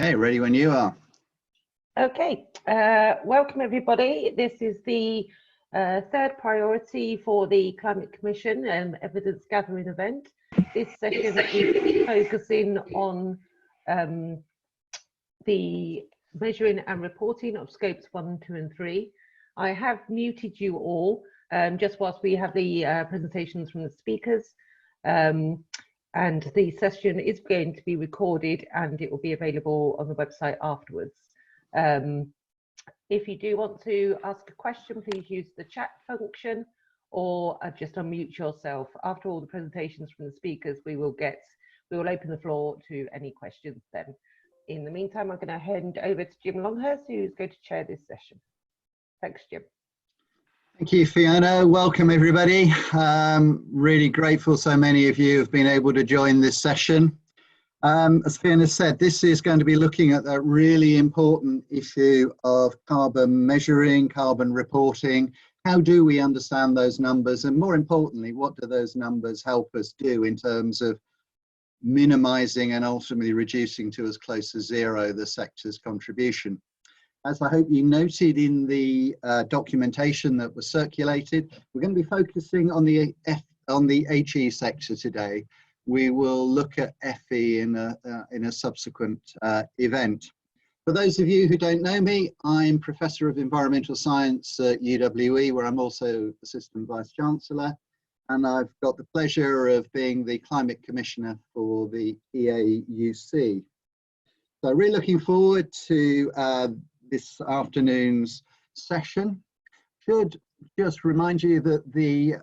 Okay, ready when you are. Okay, welcome everybody. This is the third priority for the Climate Commission evidence gathering event. This session is focusing on the measuring and reporting of scopes 1, 2 and 3. I have muted you all just whilst we have the presentations from the speakers. And the session is going to be recorded and it will be available on the website afterwards. If you do want to ask a question, please use the chat function or just unmute yourself. After all the presentations from the speakers, we will open the floor to any questions then. In the meantime, I'm going to hand over to Jim Longhurst, who's going to chair this session. Thanks, Jim. Thank you, Fiona. Welcome, everybody. Really grateful so many of you have been able to join this session. As Fiona said, this is going to be looking at that really important issue of carbon measuring, carbon reporting. How do we understand those numbers? And more importantly, what do those numbers help us do in terms of minimizing and ultimately reducing to as close as zero the sector's contribution? As I hope you noted in the documentation that was circulated, we're going to be focusing on the HE sector today. We will look at FE in a subsequent event. For those of you who don't know me, I'm Professor of Environmental Science at UWE, where I'm also Assistant Vice Chancellor, and I've got the pleasure of being the Climate Commissioner for the EAUC. So really looking forward to this afternoon's session. Should just remind you that the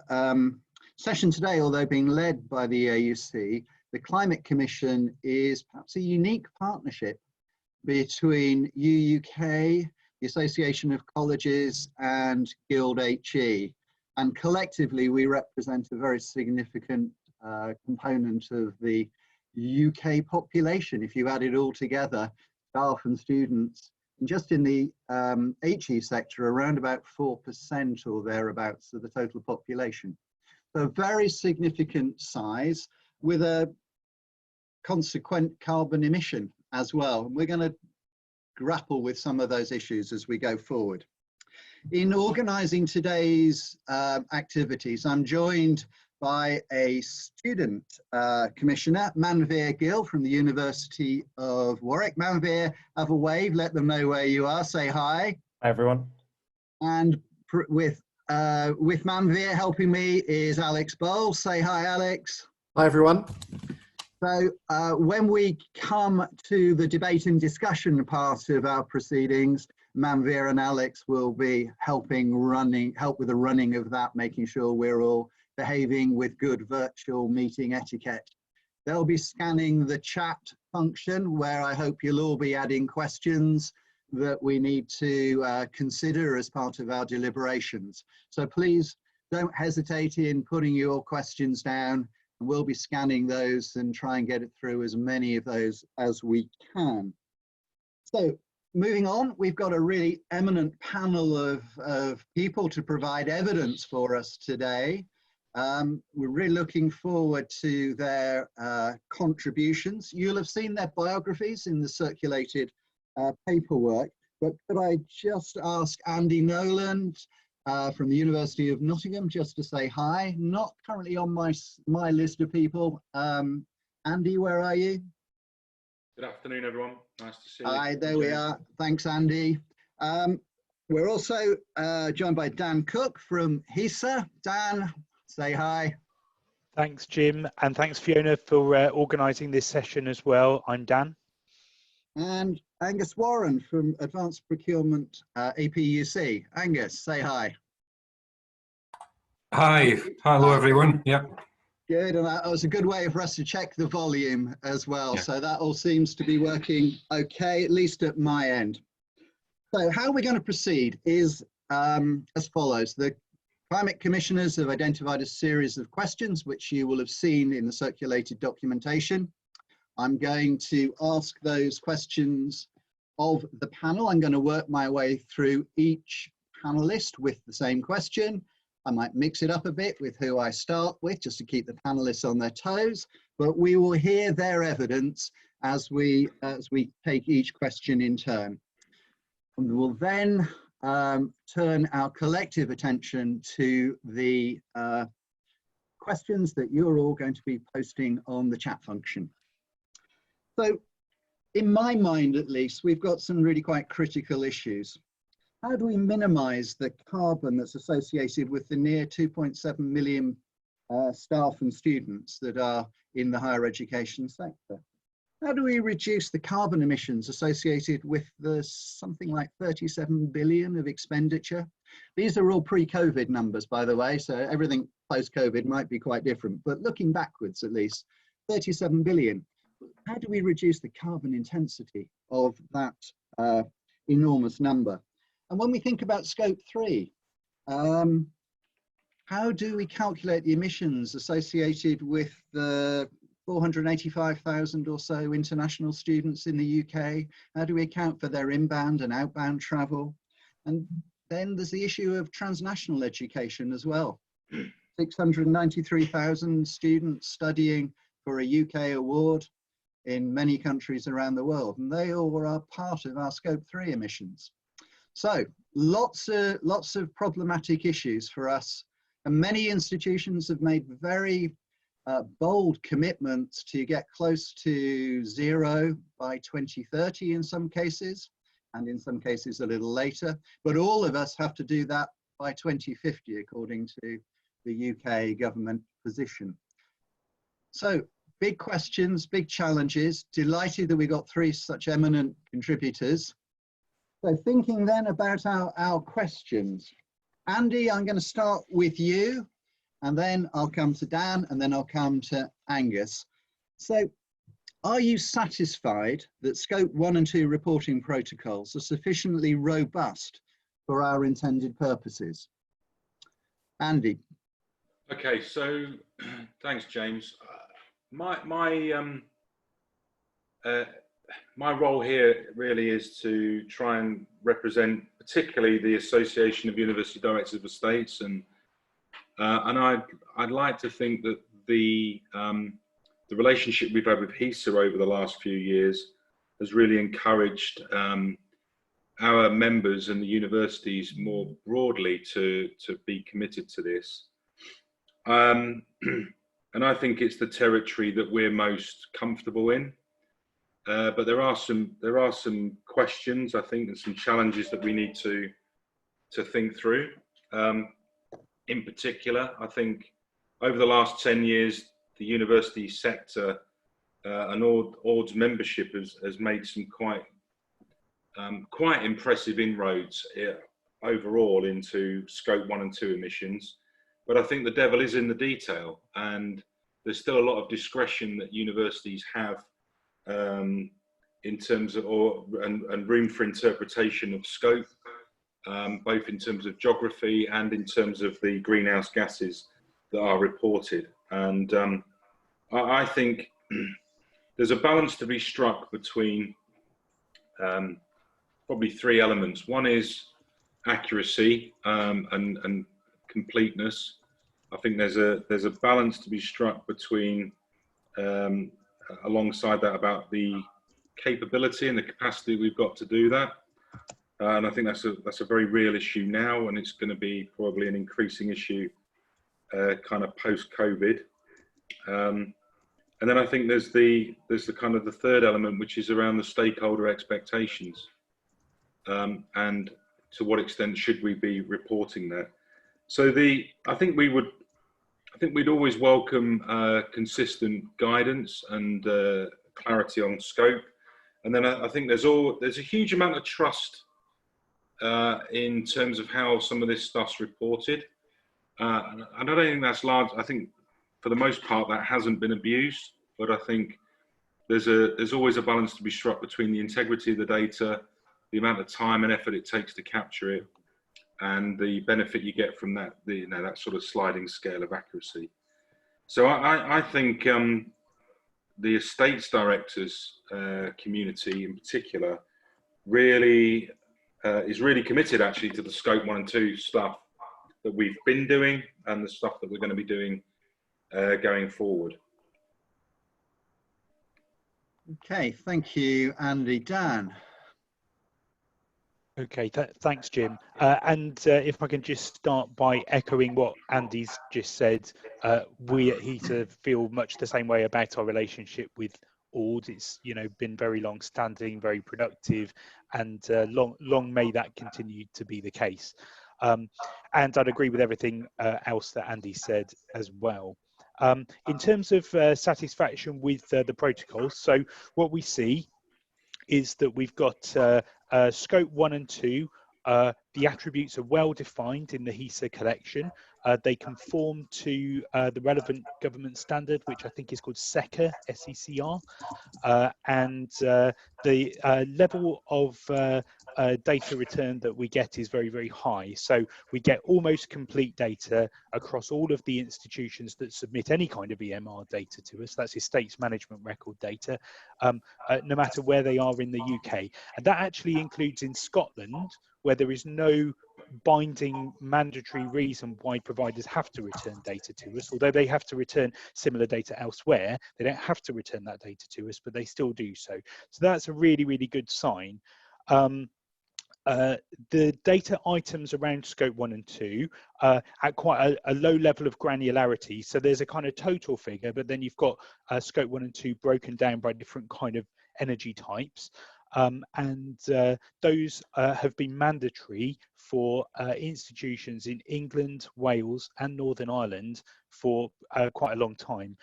session today, although being led by the EAUC, the Climate Commission is perhaps a unique partnership between EAUC, the Association of Colleges, and Guild HE. And collectively, we represent a very significant component of the UK population. If you add it all together, staff and students, and just in the HE sector, around about 4% or thereabouts of the total population. So a very significant size with a consequent carbon emission as well. And we're going to grapple with some of those issues as we go forward. In organising today's activities, I'm joined by a student commissioner, Manveer Gill from the University of Warwick. Manveer, have a wave, let them know where you are, say hi. Hi everyone. And with Manveer helping me is AlexBols. Say hi, Alex. Hi everyone. So when we come to the debate and discussion part of our proceedings, Manveer and Alex will be help with the running of that, making sure we're all behaving with good virtual meeting etiquette. They'll be scanning the chat function where I hope you'll all be adding questions that we need to consider as part of our deliberations. So please don't hesitate in putting your questions down, and we'll be scanning those and try and get it through as many of those as we can. So moving on, we've got a really eminent panel of people to provide evidence for us today. We're really looking forward to their contributions. You'll have seen their biographies in the circulated paperwork, but could I just ask Andy Nolan from the University of Nottingham just to say hi? Not currently on my list of people. Andy, where are you? Good afternoon, everyone. Nice to see you. Hi, there we are. Thanks, Andy. We're also joined by Dan Cook from HESA. Dan, say hi. Thanks, Jim, and thanks, Fiona, for organising this session as well. I'm Dan. And Angus Warren from Advanced Procurement APUC. Angus, say hi. Hi. Hello, everyone. Yeah. Good, and that was a good way for us to check the volume as well. Yeah. So that all seems to be working okay, at least at my end. So how we're going to proceed is as follows. The Climate Commissioners have identified a series of questions which you will have seen in the circulated documentation. I'm going to ask those questions of the panel. I'm going to work my way through each panelist with the same question. I might mix it up a bit with who I start with just to keep the panelists on their toes, but we will hear their evidence as we take each question in turn. And we'll then turn our collective attention to the questions that you're all going to be posting on the chat function. So in my mind, at least, we've got some really quite critical issues. How do we minimize the carbon that's associated with the near 2.7 million staff and students that are in the higher education sector? How do we reduce the carbon emissions associated with the something like 37 billion of expenditure? These are all pre-COVID numbers, by the way, so everything post-COVID might be quite different, but looking backwards at least, 37 billion. How do we reduce the carbon intensity of that enormous number? And when we think about scope 3, how do we calculate the emissions associated with the 485,000 or so international students in the UK? How do we account for their inbound and outbound travel? And then there's the issue of transnational education as well. 693,000 students studying for a UK award in many countries around the world, and they all are part of our scope 3 emissions. So lots of problematic issues for us, and many institutions have made very bold commitments to get close to zero by 2030 in some cases, and in some cases a little later, but all of us have to do that by 2050 according to the UK government position. So big questions, big challenges. Delighted that we got 3 such eminent contributors. So thinking then about our questions. Andy, I'm going to start with you, and then I'll come to Dan, and then I'll come to Angus. So are you satisfied that scope 1 and 2 reporting protocols are sufficiently robust for our intended purposes? Andy. Okay, so thanks, James. My role here really is to try and represent particularly the Association of University Directors of the States, and I'd like to think that the relationship we've had with HESA over the last few years has really encouraged our members and the universities more broadly to be committed to this. And I think it's the territory that we're most comfortable in. But there are some questions, I think, and some challenges that we need to think through. In particular, I think over the last 10 years, the university sector and ORD's membership has made some quite impressive inroads overall into scope 1 and 2 emissions. But I think the devil is in the detail, and there's still a lot of discretion that universities have in terms of and room for interpretation of scope, both in terms of geography and in terms of the greenhouse gases that are reported. And I think there's a balance to be struck between probably 3 elements. One is accuracy and completeness. I think there's a balance to be struck between alongside that about the capability and the capacity we've got to do that, and I think that's a very real issue now, and it's going to be probably an increasing issue kind of post-COVID. And then I think there's the kind of the third element, which is around the stakeholder expectations, and to what extent should we be reporting that. So I think we'd always welcome consistent guidance and clarity on scope, and then I think there's a huge amount of trust in terms of how some of this stuff's reported, and I don't think that's large. I think for the most part that hasn't been abused, but I think there's always a balance to be struck between the integrity of the data, the amount of time and effort it takes to capture it, and the benefit you get from that, that sort of sliding scale of accuracy. So I think the estates directors community in particular really is really committed actually to the scope 1 and 2 stuff that we've been doing and the stuff that we're going to be doing going forward. Okay, thank you, Andy. Dan. Okay, thanks, Jim. If I can just start by echoing what Andy's just said, we at HESA feel much the same way about our relationship with Ord. It's been very long-standing, very productive, and long may that continue to be the case. And I'd agree with everything else that Andy said as well. In terms of satisfaction with the protocols, so what we see is that we've got scope 1 and 2. The attributes are well defined in the HESA collection. They conform to the relevant government standard, which I think is called SECR, S-E-C-R. And the level of data return that we get is very, very high. So we get almost complete data across all of the institutions that submit any kind of EMR data to us. That's estates management record data, no matter where they are in the UK. And that actually includes in Scotland, where there is no binding mandatory reason why providers have to return data to us. Although they have to return similar data elsewhere, they don't have to return that data to us, but they still do so. So that's a really, really good sign. The data items around scope 1 and 2 at quite a low level of granularity. So there's a kind of total figure, but then you've got scope 1 and 2 broken down by different kind of energy types. Those have been mandatory for institutions in England, Wales and Northern Ireland for quite a long time.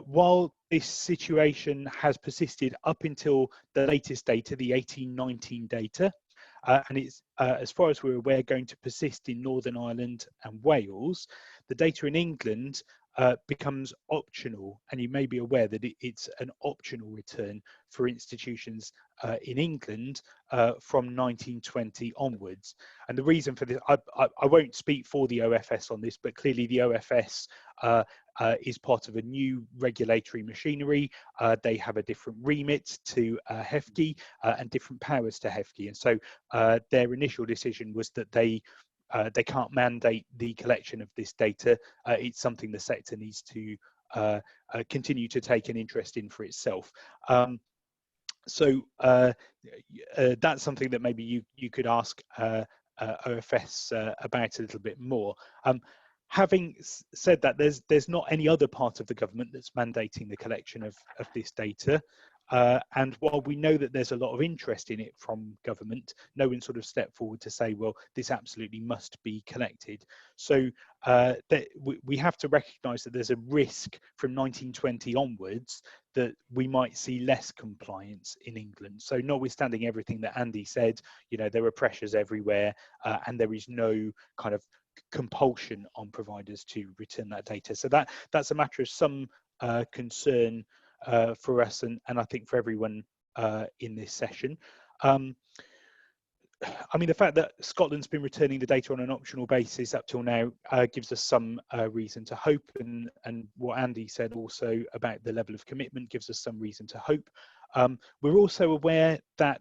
While this situation has persisted up until the latest data, the 1819 data, and it's, as far as we're aware, going to persist in Northern Ireland and Wales, the data in England becomes optional, and you may be aware that it's an optional return for institutions in England from 1920 onwards. And the reason for this, I won't speak for the OFS on this, but clearly the OFS is part of a new regulatory machinery. They have a different remit to HEFGI and different powers to HEFGI. And so their initial decision was that they can't mandate the collection of this data. It's something the sector needs to continue to take an interest in for itself. So that's something that maybe you could ask OFS about a little bit more. Having said that, there's not any other part of the government that's mandating the collection of this data. And while we know that there's a lot of interest in it from government, no one sort of stepped forward to say, well, this absolutely must be collected. So we have to recognise that there's a risk from 1920 onwards that we might see less compliance in England. So notwithstanding everything that Andy said, there are pressures everywhere and there is no kind of compulsion on providers to return that data. So that's a matter of some concern for us and I think for everyone in this session. I mean, the fact that Scotland's been returning the data on an optional basis up till now gives us some reason to hope, and what Andy said also about the level of commitment gives us some reason to hope. We're also aware that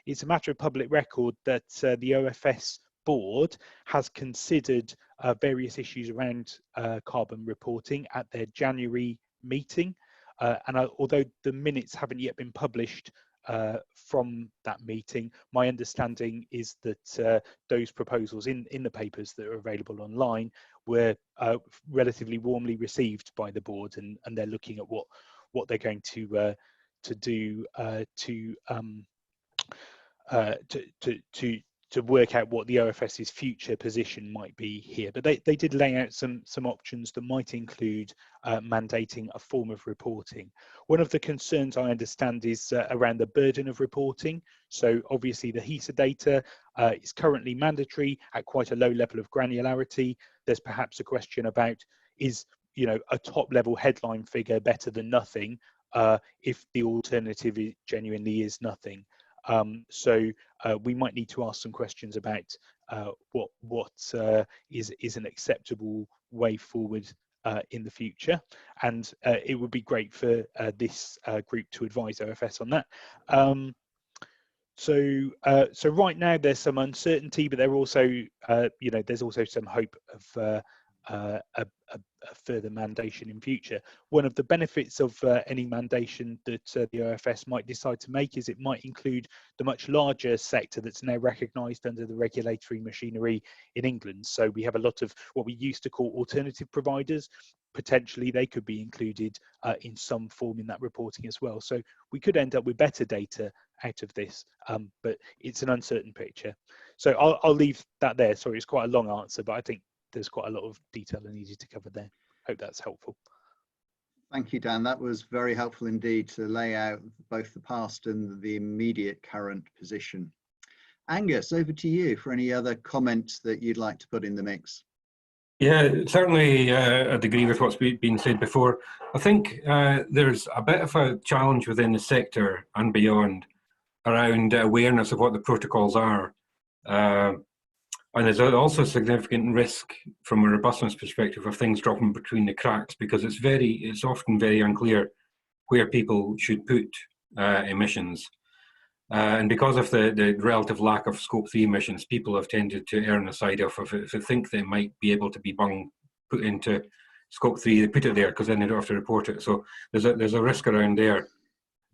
it's a matter of public record that the OFS board has considered various issues around carbon reporting at their January meeting. Although the minutes haven't yet been published from that meeting, my understanding is that those proposals in the papers that are available online were relatively warmly received by the board, and they're looking at what they're going to do to work out what the OFS's future position might be here. But they did lay out some options that might include mandating a form of reporting. One of the concerns I understand is around the burden of reporting. So obviously the HESA data is currently mandatory at quite a low level of granularity. There's perhaps a question about, is a top level headline figure better than nothing if the alternative genuinely is nothing? So we might need to ask some questions about what is an acceptable way forward in the future, and it would be great for this group to advise OFS on that. So right now there's some uncertainty, but there also there's also some hope a further mandation in future. One of the benefits of any mandation that the OFS might decide to make is it might include the much larger sector that's now recognised under the regulatory machinery in England. So we have a lot of what we used to call alternative providers. Potentially they could be included in some form in that reporting as well. So we could end up with better data out of this, but it's an uncertain picture. So I'll leave that there. Sorry, it's quite a long answer, but I think there's quite a lot of detail I needed to cover there. Hope that's helpful. Thank you, Dan. That was very helpful indeed to lay out both the past and the immediate current position. Angus, over to you for any other comments that you'd like to put in the mix. Yeah, certainly I'd agree with what's been said before. I think there's a bit of a challenge within the sector and beyond around awareness of what the protocols are. And there's also a significant risk from a robustness perspective of things dropping between the cracks, because it's often very unclear where people should put emissions. And because of the relative lack of Scope 3 emissions, people have tended to err on the side of if they think they might be able to be put into Scope 3, they put it there because then they don't have to report it. So there's a risk around there.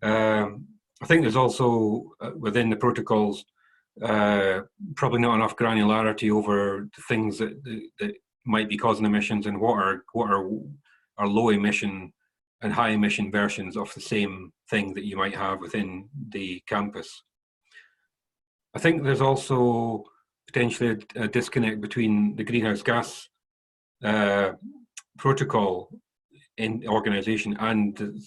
I think there's also within the protocols probably not enough granularity over the things that might be causing emissions and what are low emission and high emission versions of the same thing that you might have within the campus. I think there's also potentially a disconnect between the greenhouse gas protocol in organisation and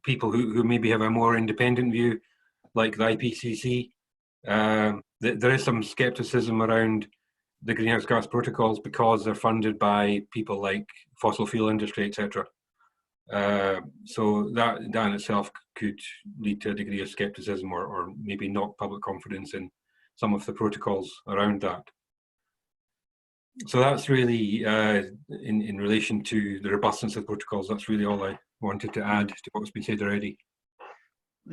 people who maybe have a more independent view, like the IPCC. There is some skepticism around the greenhouse gas protocols because they're funded by people like fossil fuel industry, etc. So that in itself could lead to a degree of skepticism or maybe not public confidence in some of the protocols around that. So that's really, in relation to the robustness of protocols, that's really all I wanted to add to what's been said already.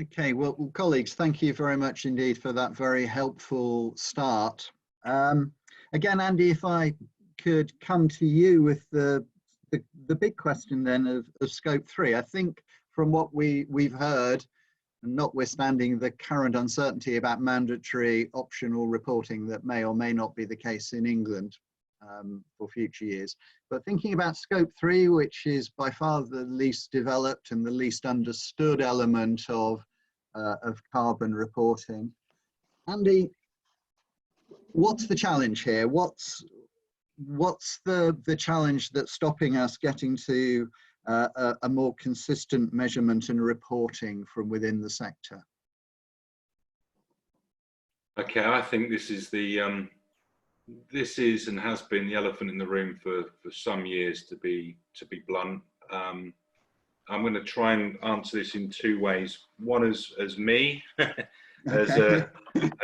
Okay, well, colleagues, thank you very much indeed for that very helpful start. Again, Andy, if I could come to you with the big question then of Scope 3. I think from what we've heard, and notwithstanding the current uncertainty about mandatory optional reporting that may or may not be the case in England for future years, but thinking about Scope 3, which is by far the least developed and the least understood element of carbon reporting. Andy, what's the challenge here? What's the challenge that's stopping us getting to a more consistent measurement and reporting from within the sector? Okay, I think this is the this is and has been the elephant in the room for some years, to be blunt. I'm going to try and answer this in two ways. One as me, as a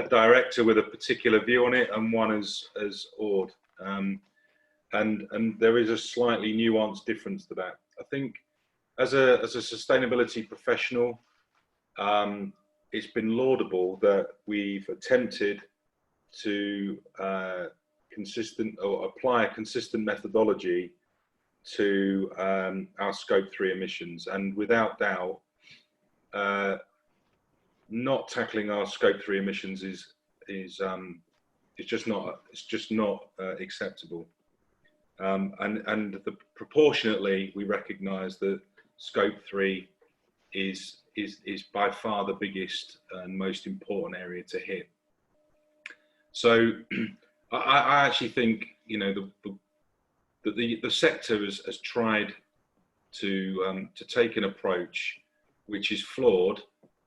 director with a particular view on it, and one as Ord. And there is a slightly nuanced difference to that. I think as a sustainability professional, it's been laudable that we've attempted to apply a consistent methodology to our Scope 3 emissions, and without doubt, not tackling our Scope 3 emissions is just not acceptable. And proportionately, we recognise that Scope 3 is by far the biggest and most important area to hit. So I actually think, you know, the sector has tried to take an approach which is flawed,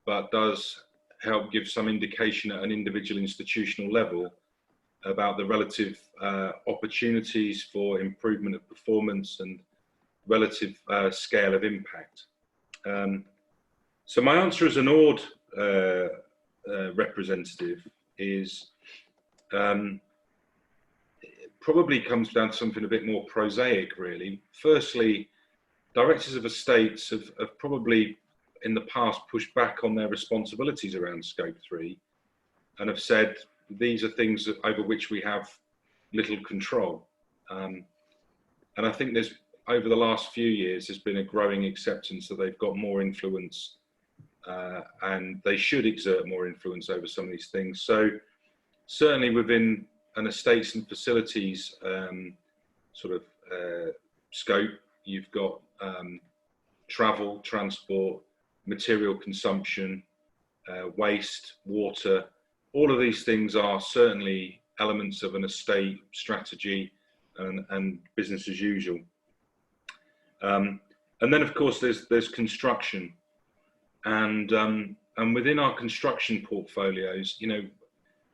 but does help give some indication at an individual institutional level about the relative opportunities for improvement of performance and relative scale of impact. So my answer as an Ord representative is probably comes down to something a bit more prosaic, really. Firstly, directors of estates have probably in the past pushed back on their responsibilities around Scope 3 and have said these are things over which we have little control. And I think there's, over the last few years, there's been a growing acceptance that they've got more influence and they should exert more influence over some of these things. So certainly within an estates and facilities scope, you've got travel, transport, material consumption, waste, water. All of these things are certainly elements of an estate strategy and business as usual. And then, of course, there's construction, and within our construction portfolios, you know,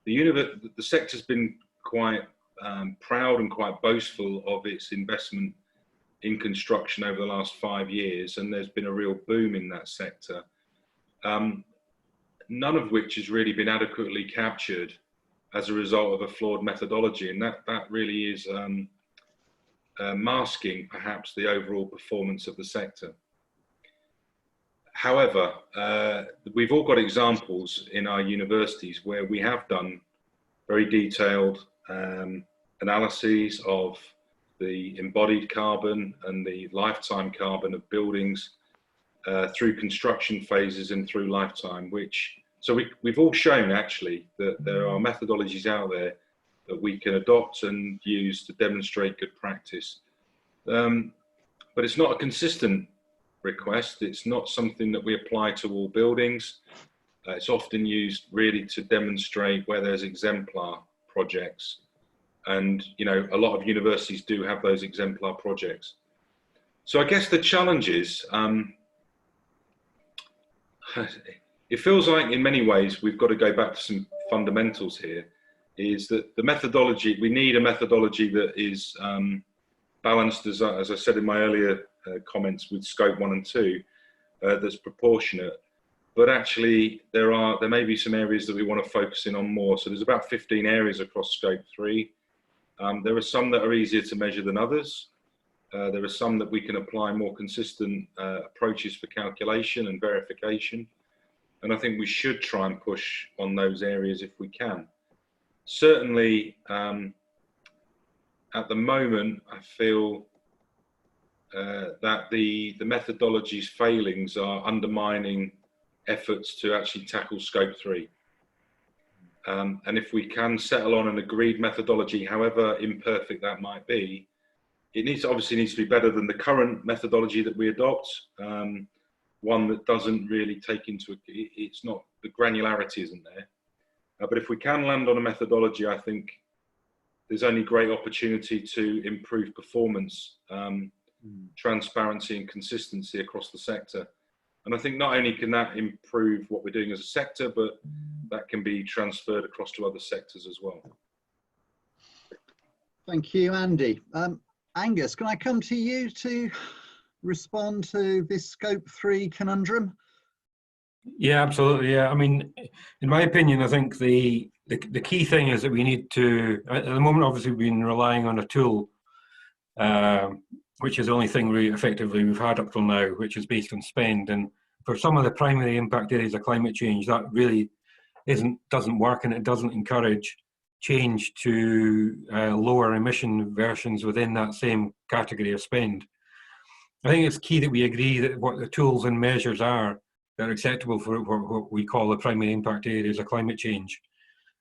the sector's been quite proud and quite boastful of its investment in construction over the last 5 years, and there's been a real boom in that sector. None of which has really been adequately captured as a result of a flawed methodology, and that really is masking perhaps the overall performance of the sector. However, we've all got examples in our universities where we have done very detailed analyses of the embodied carbon and the lifetime carbon of buildings through construction phases and through lifetime, so we've all shown actually that there are methodologies out there that we can adopt and use to demonstrate good practice. But it's not a consistent request. It's not something that we apply to all buildings. It's often used really to demonstrate where there's exemplar projects. And, you know, a lot of universities do have those exemplar projects. So I guess the challenge is, it feels like in many ways we've got to go back to some fundamentals here, is that the methodology, we need a methodology that is balanced, as I said in my earlier comments, with scope 1 and 2, that's proportionate. But actually there may be some areas that we want to focus in on more. So there's about 15 areas across scope 3. There are some that are easier to measure than others. There are some that we can apply more consistent approaches for calculation and verification. And I think we should try and push on those areas if we can. Certainly, at the moment, I feel that the methodology's failings are undermining efforts to actually tackle scope 3. And if we can settle on an agreed methodology, however imperfect that might be, it obviously needs to be better than the current methodology that we adopt. One that doesn't really take into, it's not, the granularity isn't there. But if we can land on a methodology, I think there's only great opportunity to improve performance, transparency and consistency across the sector. And I think not only can that improve what we're doing as a sector, but that can be transferred across to other sectors as well. Thank you, Andy. Angus, can I come to you to respond to this scope 3 conundrum? Yeah, absolutely. Yeah, I mean, in my opinion, I think the key thing is that we need to, at the moment, obviously we've been relying on a tool, which is the only thing we've had up till now, which is based on spend. And for some of the primary impact areas of climate change, that really doesn't work, and it doesn't encourage change to lower emission versions within that same category of spend. I think it's key that we agree that what the tools and measures are that are acceptable for what we call the primary impact areas of climate change.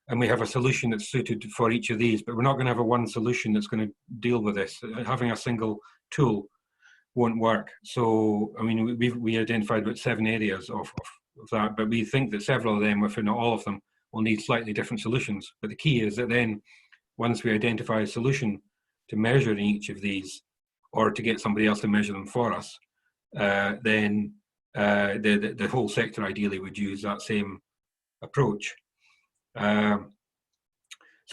And we have a solution that's suited for each of these, but we're not going to have a one solution that's going to deal with this. Having a single tool won't work. So, I mean, we identified about 7 areas of that, but we think that several of them, if not all of them, will need slightly different solutions. But the key is that then, once we identify a solution to measure in each of these, or to get somebody else to measure them for us, then the whole sector ideally would use that same approach. So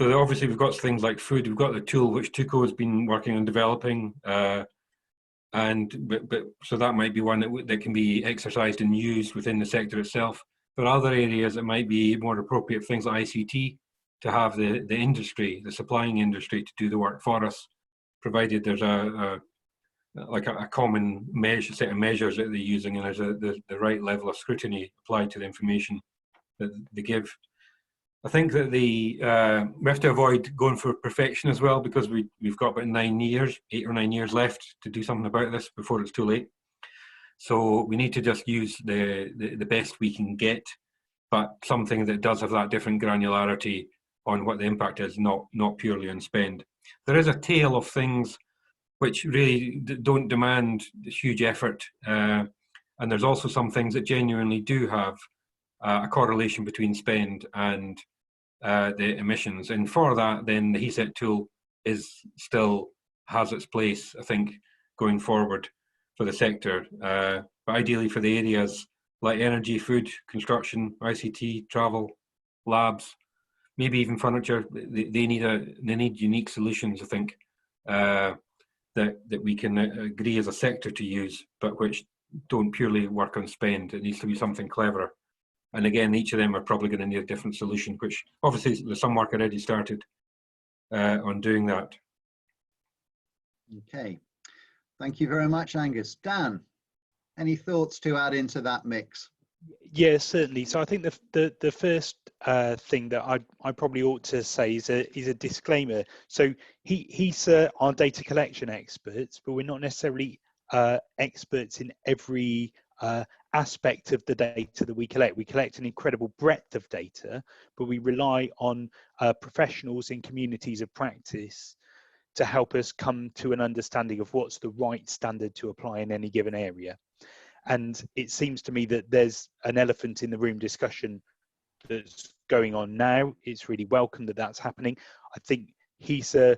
obviously we've got things like food. We've got the tool which TUCO has been working on developing, so that might be one that can be exercised and used within the sector itself. There are other areas that might be more appropriate, things like ICT, to have the industry, the supplying industry, to do the work for us, provided there's a common set of measures that they're using, and there's the right level of scrutiny applied to the information that they give. I think that we have to avoid going for perfection as well, because we've got about 8 or 9 years left to do something about this before it's too late. So we need to just use the best we can get, but something that does have that different granularity on what the impact is, not purely on spend. There is a tail of things which really don't demand huge effort, and there's also some things that genuinely do have a correlation between spend and the emissions. And for that, then the HESA tool still has its place, I think, going forward for the sector. But ideally for the areas like energy, food, construction, ICT, travel, labs, maybe even furniture, they need unique solutions, I think, that we can agree as a sector to use, but which don't purely work on spend. It needs to be something cleverer. And again, each of them are probably going to need a different solution, which obviously there's some work already started on doing that. Okay, thank you very much, Angus. Dan, any thoughts to add into that mix? Yeah, certainly. So I think the first thing that I probably ought to say is a disclaimer. So HESA are data collection experts, but we're not necessarily experts in every aspect of the data that we collect. We collect an incredible breadth of data, but we rely on professionals in communities of practice to help us come to an understanding of what's the right standard to apply in any given area. And it seems to me that there's an elephant in the room discussion that's going on now. It's really welcome that that's happening. I think HESA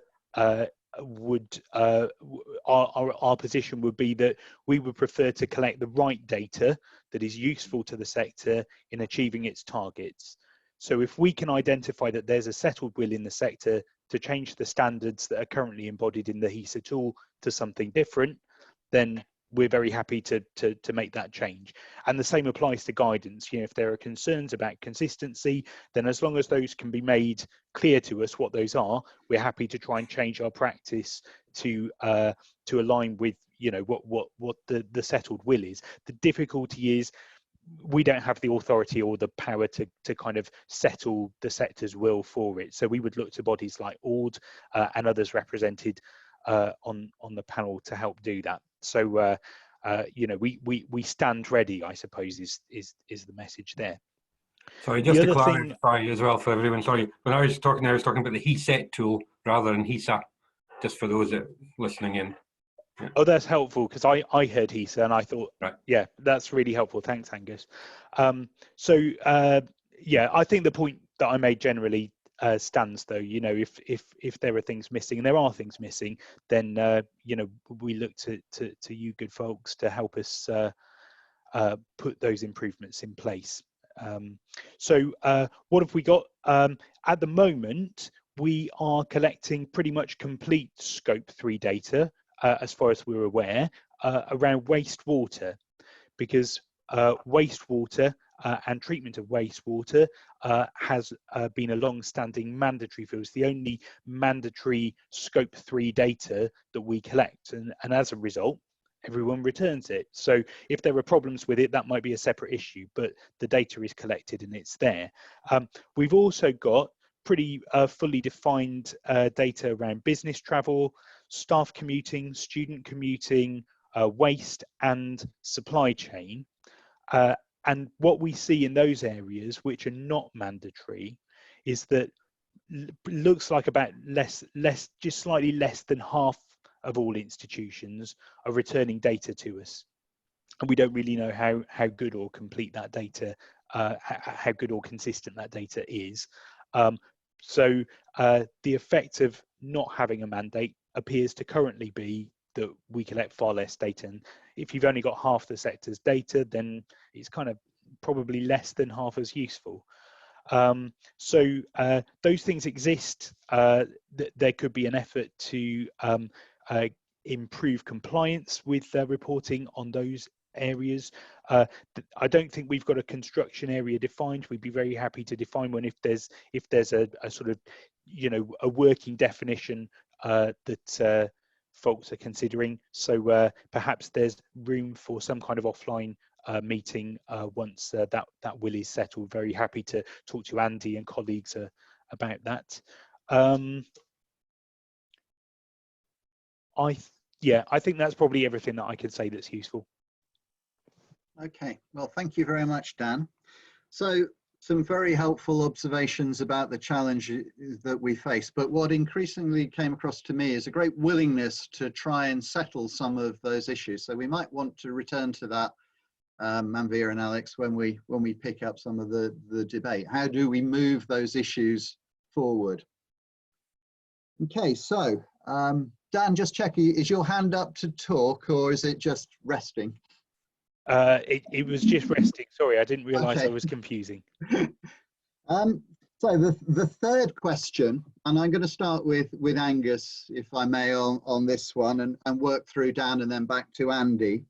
our position would be that we would prefer to collect the right data that is useful to the sector in achieving its targets. So if we can identify that there's a settled will in the sector to change the standards that are currently embodied in the HESA tool to something different, then we're very happy to make that change. And the same applies to guidance. You know, if there are concerns about consistency, then as long as those can be made clear to us what those are, we're happy to try and change our practice to align with, you know, what the settled will is. The difficulty is we don't have the authority or the power to kind of settle the sector's will for it. So we would look to bodies like AUD and others represented on the panel to help do that. So you know, we stand ready, I suppose, is the message there. Sorry, just to clarify as well for everyone. Sorry, when I was talking about the HESA tool rather than HESA, just for those that are listening in. Yeah. Oh, that's helpful, because I heard HESA and I thought, right. Yeah, that's really helpful. Thanks, Angus. Yeah, I think the point that I made generally stands, though. You know, if there are things missing, and there are things missing, then you know, we look to you good folks to help us put those improvements in place. What have we got at the moment? We are collecting pretty much complete Scope 3 data, as far as we're aware, around wastewater, because wastewater and treatment of wastewater has been a long-standing mandatory field. It's the only mandatory Scope 3 data that we collect, and as a result, everyone returns it. So if there are problems with it, that might be a separate issue, but the data is collected and it's there. We've also got pretty fully defined data around business travel, staff commuting, student commuting, waste and supply chain. And what we see in those areas which are not mandatory is that looks like about just slightly less than half of all institutions are returning data to us. And we don't really know how good or complete that data, how good or consistent that data is. So the effect of not having a mandate appears to currently be that we collect far less data. And if you've only got half the sector's data, then it's kind of probably less than half as useful. Those things exist. There could be an effort to improve compliance with reporting on those areas. I don't think we've got a construction area defined. We'd be very happy to define one if there's a sort of, you know, a working definition that folks are considering. So perhaps there's room for some kind of offline meeting once that will is settled. Very happy to talk to Andy and colleagues about that. I think that's probably everything that I could say that's useful. Okay, well, thank you very much, Dan. So some very helpful observations about the challenge that we face, but what increasingly came across to me is a great willingness to try and settle some of those issues. So we might want to return to that, Manvir and Alex, when we pick up some of the debate. How do we move those issues forward? Okay, so Dan, just checking, is your hand up to talk or is it just resting? It was just resting. Sorry, I didn't realise Okay. I was confusing. So the third question, and I'm going to start with Angus, if I may, on this one, and work through Dan and then back to Andy,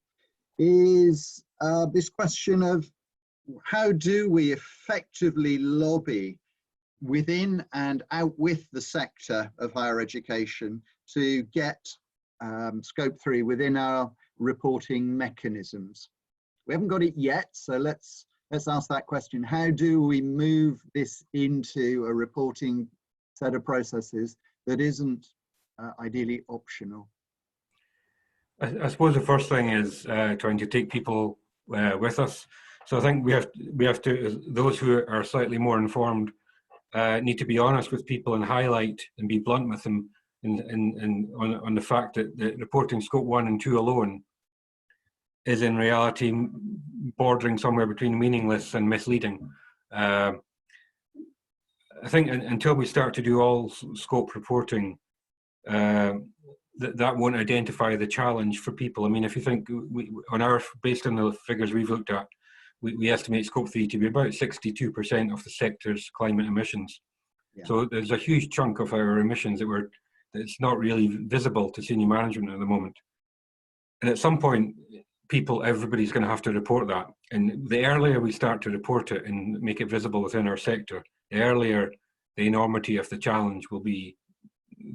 is this question of how do we effectively lobby within and out with the sector of higher education to get scope 3 within our reporting mechanisms. We haven't got it yet, so let's ask that question. How do we move this into a reporting set of processes that isn't ideally optional? I suppose the first thing is trying to take people with us. So I think we have to, those who are slightly more informed need to be honest with people and highlight and be blunt with them on the fact that the reporting scope 1 and 2 alone is in reality bordering somewhere between meaningless and misleading. I think until we start to do all scope reporting, that won't identify the challenge for people. I mean, if you think based on the figures we've looked at, we estimate scope 3 to be about 62% of the sector's climate emissions. Yeah. So there's a huge chunk of our emissions that's not really visible to senior management at the moment. And at some point, everybody's going to have to report that. And the earlier we start to report it and make it visible within our sector, the earlier the enormity of the challenge will be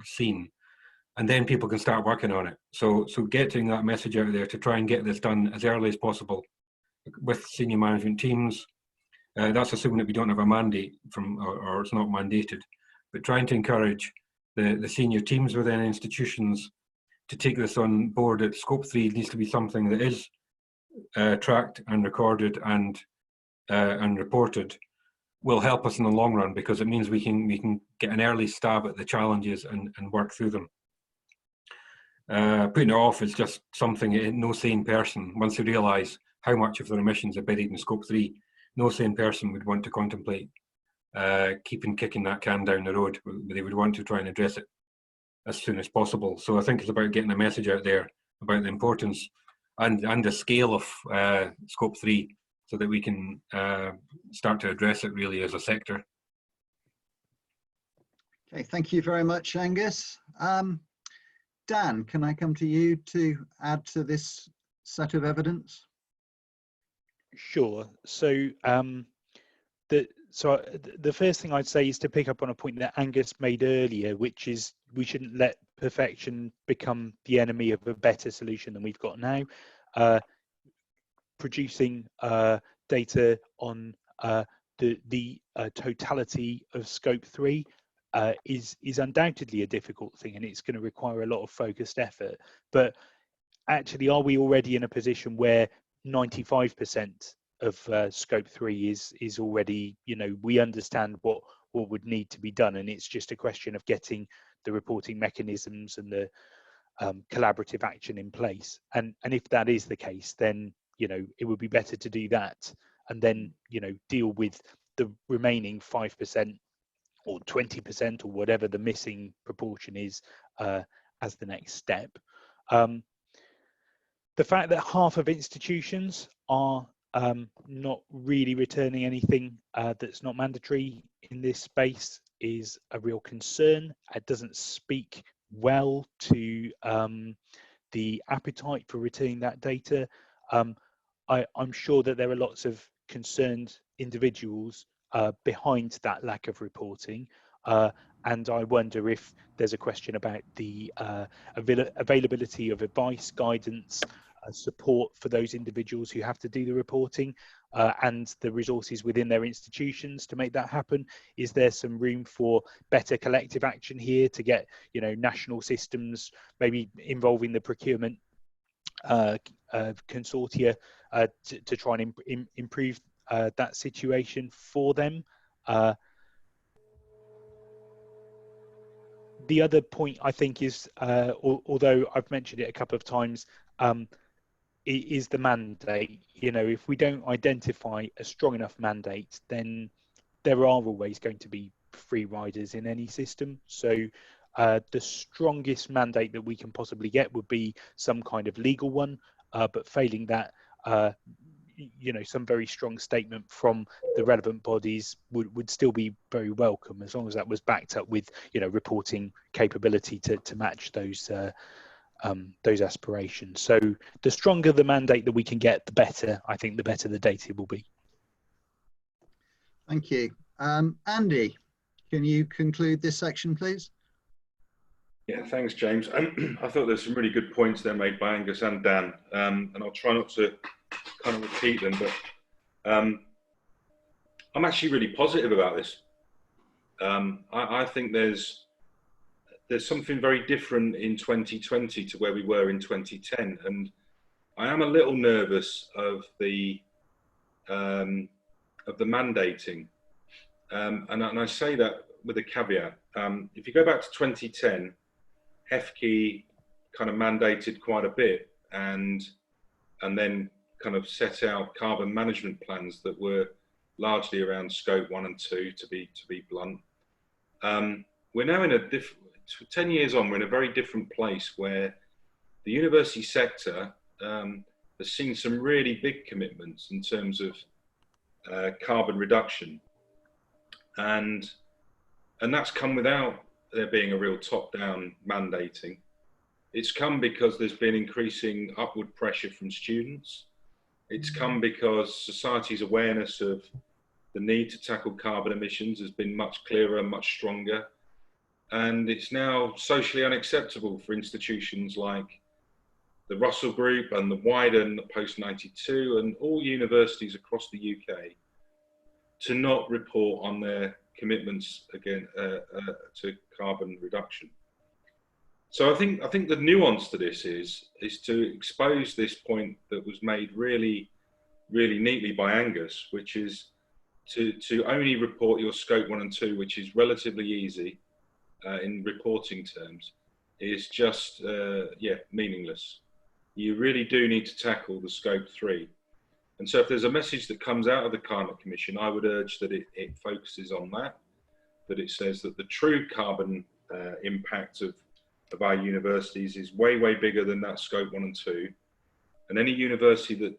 seen. And then people can start working on it. So getting that message out there to try and get this done as early as possible with senior management teams. That's assuming that we don't have a mandate or it's not mandated, but trying to encourage the senior teams within institutions to take this on board. That scope 3 needs to be something that is tracked and recorded and reported, will help us in the long run, because it means we can get an early stab at the challenges and work through them. Putting it off is just something no sane person, once they realise how much of their emissions are buried in scope 3, no sane person would want to contemplate kicking that can down the road. They would want to try and address it as soon as possible. So I think it's about getting a message out there about the importance and the scale of scope 3, so that we can start to address it really as a sector. Okay, thank you very much, Angus. Dan, can I come to you to add to this set of evidence? Sure. So the first thing I'd say is to pick up on a point that Angus made earlier, which is we shouldn't let perfection become the enemy of a better solution than we've got now. Producing data on the totality of scope 3 is undoubtedly a difficult thing, and it's going to require a lot of focused effort. But actually, are we already in a position where 95% of scope 3 is already, we understand what would need to be done, and it's just a question of getting the reporting mechanisms and the collaborative action in place. And if that is the case, then it would be better to do that and then deal with the remaining 5% or 20% or whatever the missing proportion is as the next step. The fact that half of institutions are not really returning anything that's not mandatory in this space is a real concern. It doesn't speak well to the appetite for returning that data. I'm sure that there are lots of concerned individuals behind that lack of reporting, and I wonder if there's a question about the availability of advice, guidance, support for those individuals who have to do the reporting, and the resources within their institutions to make that happen? Is there some room for better collective action here to get, you know, national systems maybe involving the procurement consortia to try and improve that situation for them? The other point I think is, although I've mentioned it a couple of times, is the mandate. You know, if we don't identify a strong enough mandate, then there are always going to be free riders in any system. So the strongest mandate that we can possibly get would be some kind of legal one, but failing that, you know, some very strong statement from the relevant bodies would still be very welcome, as long as that was backed up with, you know, reporting capability to match those aspirations. So the stronger the mandate that we can get, the better. I think the better the data will be. Thank you. Andy, can you conclude this section, please? Yeah, thanks, James. I thought there's some really good points there made by Angus and Dan, and I'll try not to kind of repeat them, but I'm actually really positive about this. I think there's something very different in 2020 to where we were in 2010, and I am a little nervous of the mandating, and I say that with a caveat. If you go back to 2010, HEFCE kind of mandated quite a bit, and then kind of set out carbon management plans that were largely around scope 1 and 2, to be blunt. We're now in 10 years on, we're in a very different place where the university sector has seen some really big commitments in terms of carbon reduction, and that's come without there being a real top-down mandating. It's come because there's been increasing upward pressure from students. It's come because society's awareness of the need to tackle carbon emissions has been much clearer and much stronger. And it's now socially unacceptable for institutions like the Russell Group and the Wider and the Post 92 and all universities across the UK to not report on their commitments again to carbon reduction. So I think the nuance to this is to expose this point that was made really, really neatly by Angus, which is to only report your scope 1 and 2, which is relatively easy in reporting terms, is just meaningless. You really do need to tackle the scope 3. And so if there's a message that comes out of the Climate Commission, I would urge that it focuses on that it says that the true carbon impact of our universities is way, way bigger than that scope 1 and 2. And any university that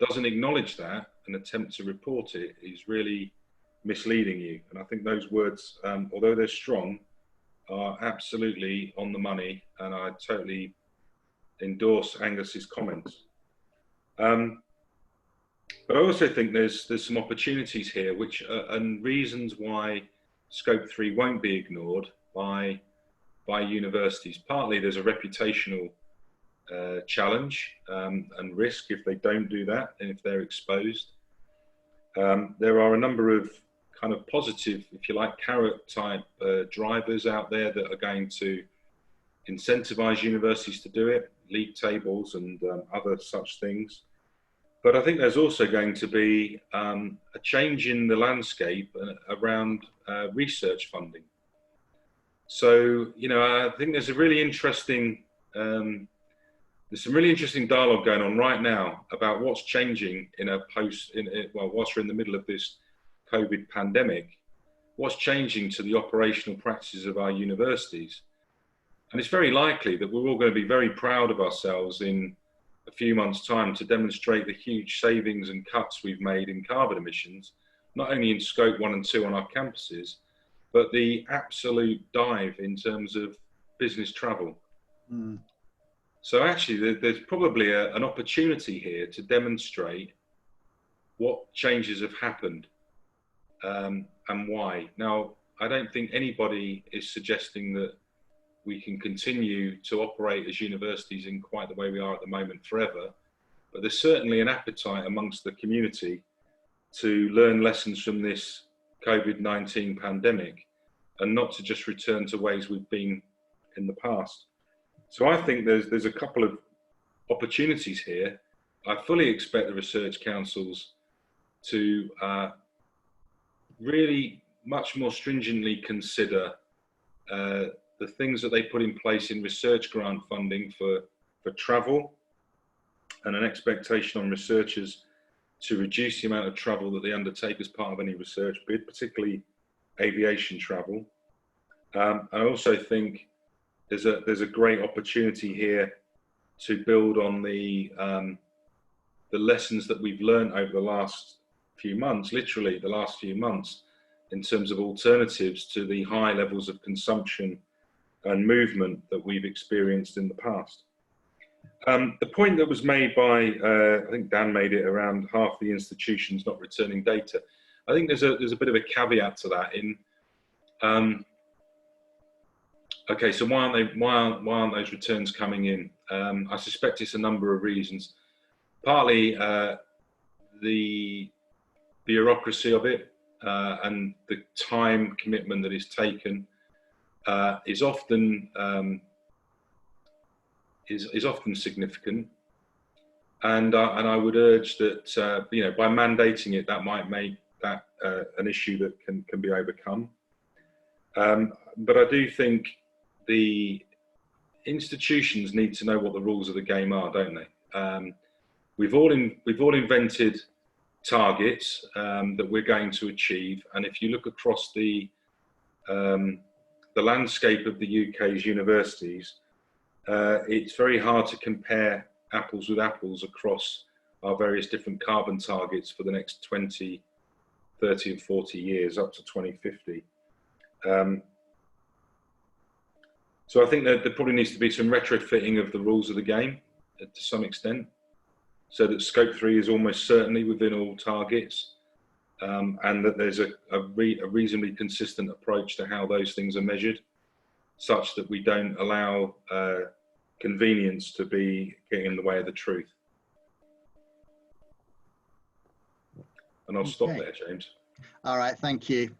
doesn't acknowledge that and attempt to report it is really misleading you. And I think those words, although they're strong, are absolutely on the money, and I totally endorse Angus's comments. But I also think there's some opportunities here, which and reasons why scope 3 won't be ignored by universities. Partly there's a reputational challenge and risk if they don't do that and if they're exposed. There are a number of kind of positive, if you like, carrot type drivers out there that are going to incentivize universities to do it, league tables and other such things. But I think there's also going to be a change in the landscape around research funding. So, you know, I think there's a really interesting, there's some really interesting dialogue going on right now about what's changing in a whilst we're in the middle of this COVID pandemic, what's changing to the operational practices of our universities. And it's very likely that we're all going to be very proud of ourselves in a few months' time to demonstrate the huge savings and cuts we've made in carbon emissions, not only in scope 1 and 2 on our campuses, but the absolute dive in terms of business travel. Mm. So actually, there's probably an opportunity here to demonstrate what changes have happened and why. Now, I don't think anybody is suggesting that we can continue to operate as universities in quite the way we are at the moment forever. But there's certainly an appetite amongst the community to learn lessons from this COVID-19 pandemic and not to just return to ways we've been in the past. So I think there's a couple of opportunities here. I fully expect the research councils to really much more stringently consider the things that they put in place in research grant funding for travel, and an expectation on researchers to reduce the amount of travel that they undertake as part of any research bid, particularly aviation travel. I also think there's a great opportunity here to build on the lessons that we've learned over the last few months, literally the last few months, in terms of alternatives to the high levels of consumption and movement that we've experienced in the past. The point that was made by, I think Dan made it, around half the institutions not returning data. I think there's a bit of a caveat to that. Okay, so why aren't those returns coming in? I suspect it's a number of reasons. Partly the bureaucracy of it and the time commitment that is taken is often significant, and I would urge that by mandating it, that might make that an issue that can be overcome. But I do think the institutions need to know what the rules of the game are, don't they? We've all invented targets that we're going to achieve, and if you look across the landscape of the UK's universities, it's very hard to compare apples with apples across our various different carbon targets for the next 20, 30 and 40 years up to 2050. So I think that there probably needs to be some retrofitting of the rules of the game to some extent, so that scope 3 is almost certainly within all targets, and that there's a reasonably consistent approach to how those things are measured, such that we don't allow convenience to be getting in the way of the truth. And I'll stop there, James. All right, thank you.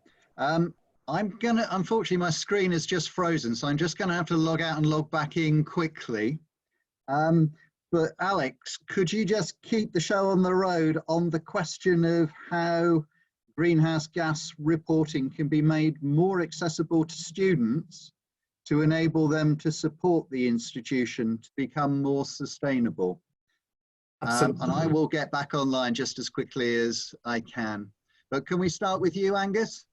Unfortunately, my screen is just frozen, so I'm just gonna have to log out and log back in quickly. But Alex, could you just keep the show on the road on the question of how greenhouse gas reporting can be made more accessible to students to enable them to support the institution to become more sustainable? And I will get back online just as quickly as I can. But can we start with you, Angus?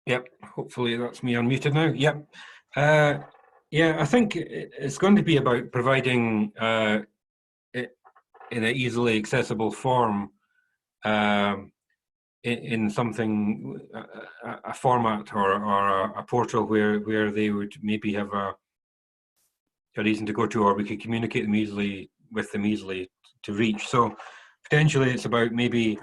Yep, hopefully that's me unmuted now. Yep. Yeah, I think it's going to be about providing it in an easily accessible form, in something, a format or a portal where they would maybe have a reason to go to, or we could communicate with them easily to reach. So potentially it's about maybe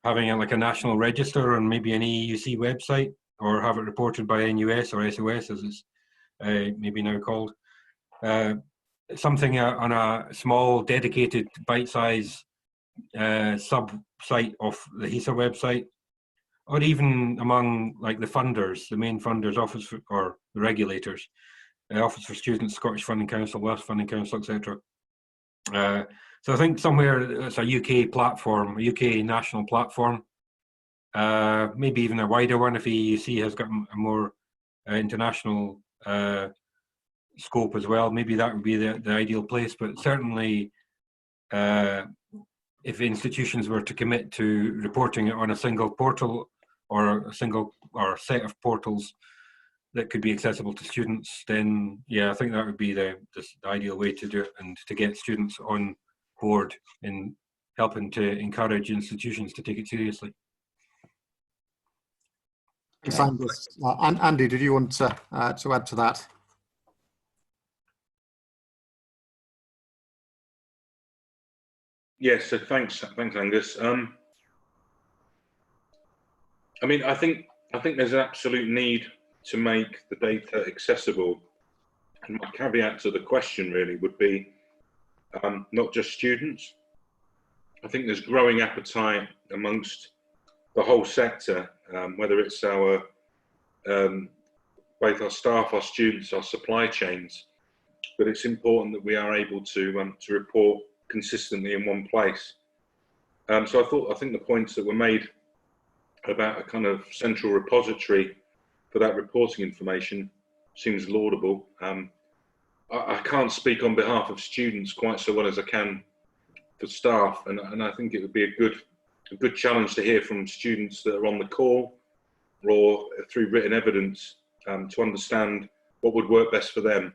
having like a national register on maybe an EAUC website, or have it reported by NUS or SOS, as it's maybe now called. Something on a small, dedicated, bite-size sub-site of the HESA website, or even among like the funders, the main funders, office for, or the regulators, Office for Students, Scottish Funding Council, Welsh Funding Council, etc. So I think somewhere it's a UK platform, a UK national platform, maybe even a wider one if EAUC has got a more international scope as well. Maybe that would be the ideal place, but certainly if institutions were to commit to reporting it on a single portal, or a set of portals that could be accessible to students, then yeah, I think that would be the ideal way to do it, and to get students on board in helping to encourage institutions to take it seriously. Thanks, Angus. And Andy, did you want to add to that? Yes, so thanks Angus. I mean, I think I think there's an absolute need to make the data accessible. And my caveat to the question really would be not just students. I think there's growing appetite amongst the whole sector, whether it's our both our staff, our students, our supply chains. But it's important that we are able to report consistently in one place. So I think the points that were made about a kind of central repository for that reporting information seems laudable. I can't speak on behalf of students quite so well as I can for staff, and I think it would be a good challenge to hear from students that are on the call or through written evidence to understand what would work best for them.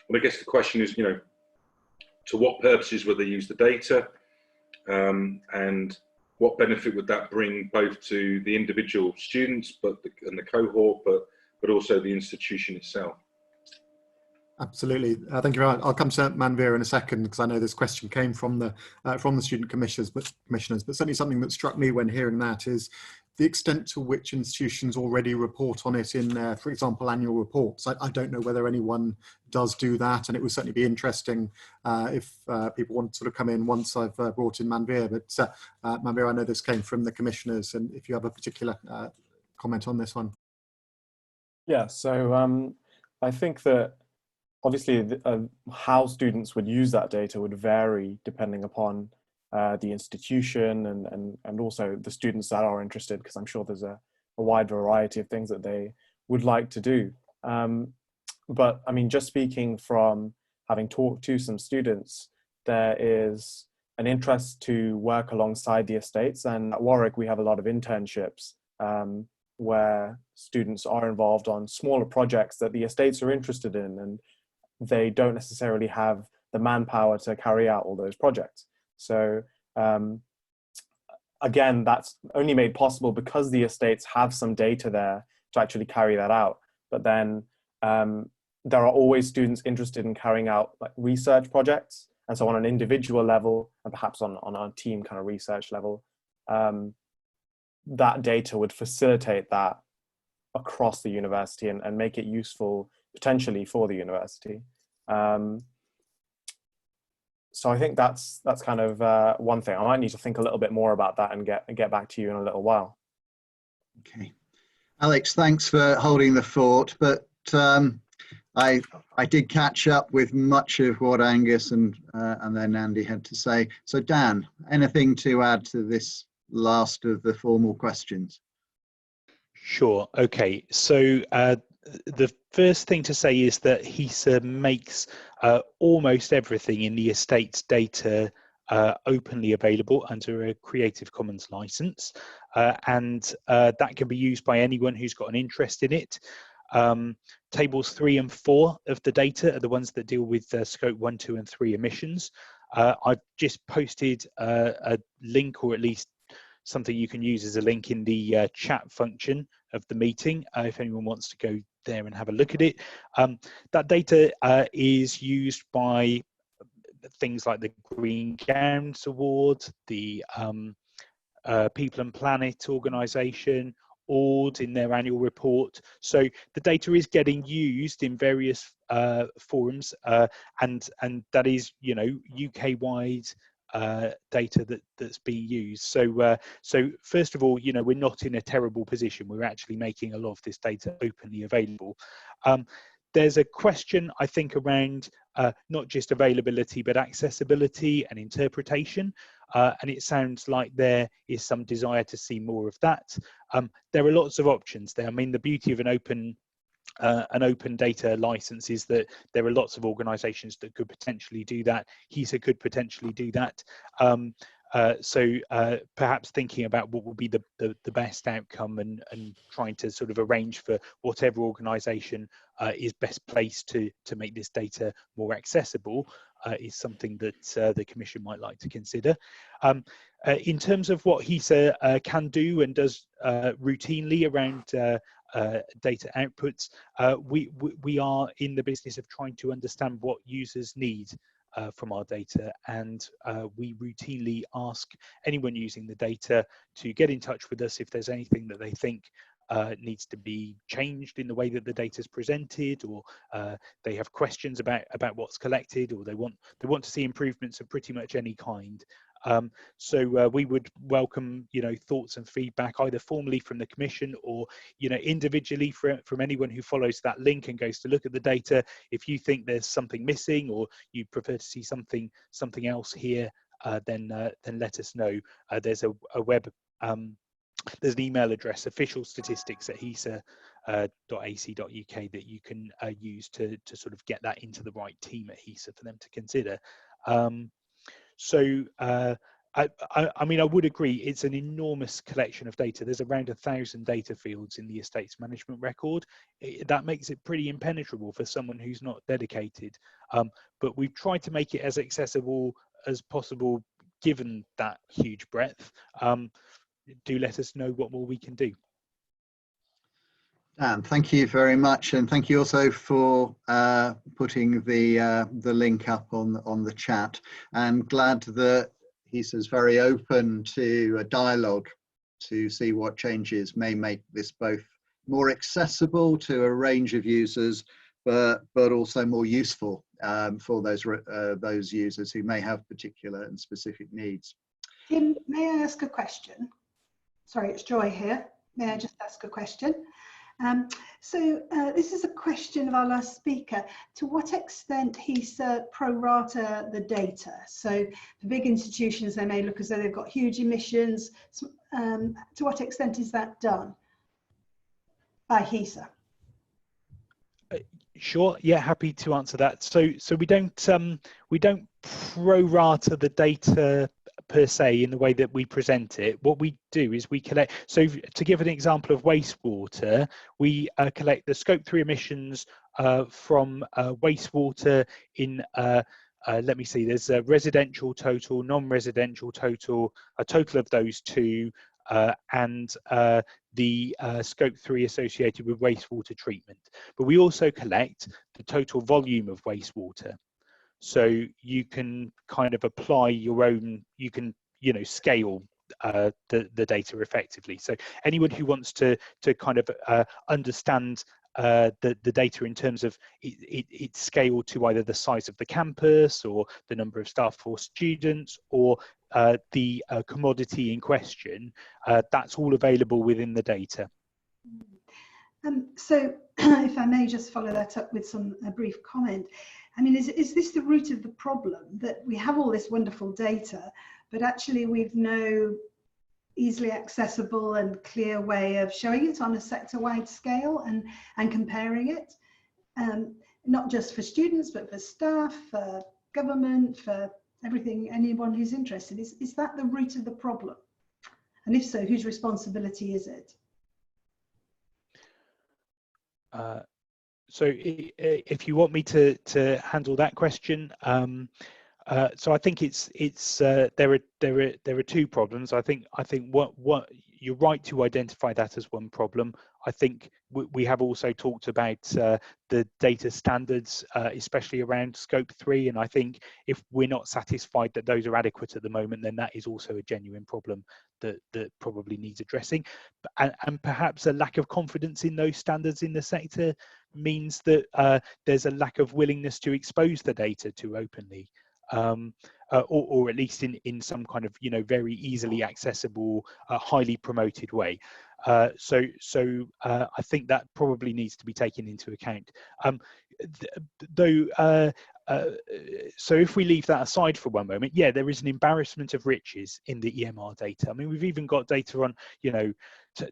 Well, I guess the question is, to what purposes would they use the data, and what benefit would that bring both to the individual students and the cohort, but also the institution itself? Absolutely. Thank you very much. I'll come to Manveer in a second, because I know this question came from the student commissioners, but certainly something that struck me when hearing that is the extent to which institutions already report on it in their, for example, annual reports. I don't know whether anyone does do that, and it would certainly be interesting if people want to sort of come in once I've brought in Manveer. But Manveer, I know this came from the commissioners, and if you have a particular comment on this one. Yeah, so I think that obviously how students would use that data would vary depending upon the institution and also the students that are interested, because I'm sure there's a wide variety of things that they would like to do. But I mean, just speaking from having talked to some students, there is an interest to work alongside the estates, and at Warwick we have a lot of internships where students are involved on smaller projects that the estates are interested in, and they don't necessarily have the manpower to carry out all those projects. So again, that's only made possible because the estates have some data there to actually carry that out. But then there are always students interested in carrying out like research projects. And so on an individual level, and perhaps on a team kind of research level, that data would facilitate that across the university and make it useful potentially for the university. So I think that's kind of one thing. I might need to think a little bit more about that and get back to you in a little while. Okay, Alex, thanks for holding the fort. But I did catch up with much of what Angus and then Andy had to say. So Dan, anything to add to this last of the formal questions? Sure. Okay. So the first thing to say is that HESA makes almost everything in the estate's data openly available under a Creative Commons license, and that can be used by anyone who's got an interest in it. Tables 3 and 4 of the data are the ones that deal with scope 1, 2 and 3 emissions. I've just posted a link, or at least something you can use as a link in the chat function of the meeting if anyone wants to go there and have a look at it. That data is used by things like the Green Gowns Award, the People and Planet organisation, Ord in their annual report. So the data is getting used in various forums, and that is, UK-wide data that's being used. So first of all, we're not in a terrible position. We're actually making a lot of this data openly available. There's a question, I think, around not just availability, but accessibility and interpretation. And it sounds like there is some desire to see more of that. There are lots of options there. I mean, the beauty of an open data license is that there are lots of organizations that could potentially do that. HESA could potentially do that. So perhaps thinking about what will be the best outcome and trying to sort of arrange for whatever organization is best placed to make this data more accessible is something that the Commission might like to consider. In terms of what HESA can do and does routinely around data outputs, we are in the business of trying to understand what users need from our data, and we routinely ask anyone using the data to get in touch with us if there's anything that they think needs to be changed in the way that the data is presented, or they have questions about what's collected, or they want to see improvements of pretty much any kind. So we would welcome, thoughts and feedback, either formally from the Commission or, individually from anyone who follows that link and goes to look at the data. If you think there's something missing, or you prefer to see something else here, then let us know. There's a web, there's an email address, officialstatistics@hesa.ac.uk, that you can use to sort of get that into the right team at HESA for them to consider. So I mean, I would agree, it's an enormous collection of data. There's around 1,000 data fields in the estates management record. That makes it pretty impenetrable for someone who's not dedicated. But we've tried to make it as accessible as possible, given that huge breadth. Do let us know what more we can do. Dan, thank you very much, and thank you also for putting the link up on the chat. And glad that HESA's very open to a dialogue to see what changes may make this both more accessible to a range of users, but also more useful for those users who may have particular and specific needs. Tim, may I ask a question? Sorry, it's Joy here. May I just ask a question? This is a question of our last speaker. To what extent HESA pro-rata the data? So for big institutions, they may look as though they've got huge emissions. To what extent is that done by HESA? Sure, yeah, happy to answer that. So we don't pro-rata the data per se in the way that we present it. What we do is we collect, so to give an example of wastewater, we collect the scope 3 emissions from wastewater in let me see, there's a residential total, non-residential total, a total of those two, and the scope 3 associated with wastewater treatment. But we also collect the total volume of wastewater. So you can kind of apply your own, you can, scale the data effectively. So anyone who wants to kind of understand the data in terms of it's scaled to either the size of the campus, or the number of staff or students, or the commodity in question, that's all available within the data. So if I may just follow that up with a brief comment. I mean, is this the root of the problem, that we have all this wonderful data, but actually we've no easily accessible and clear way of showing it on a sector-wide scale and comparing it, not just for students, but for staff, for government, for everything, anyone who's interested? Is that the root of the problem? And if so, whose responsibility is it? So if you want me to handle that question, so I think there are two problems. I think what you're right to identify that as one problem. I think we have also talked about the data standards, especially around scope 3, and I think if we're not satisfied that those are adequate at the moment, then that is also a genuine problem that probably needs addressing. And perhaps a lack of confidence in those standards in the sector means that there's a lack of willingness to expose the data too openly. Or at least in some kind of very easily accessible, highly promoted way. So I think that probably needs to be taken into account. So if we leave that aside for one moment, yeah, there is an embarrassment of riches in the EMR data. I mean, we've even got data on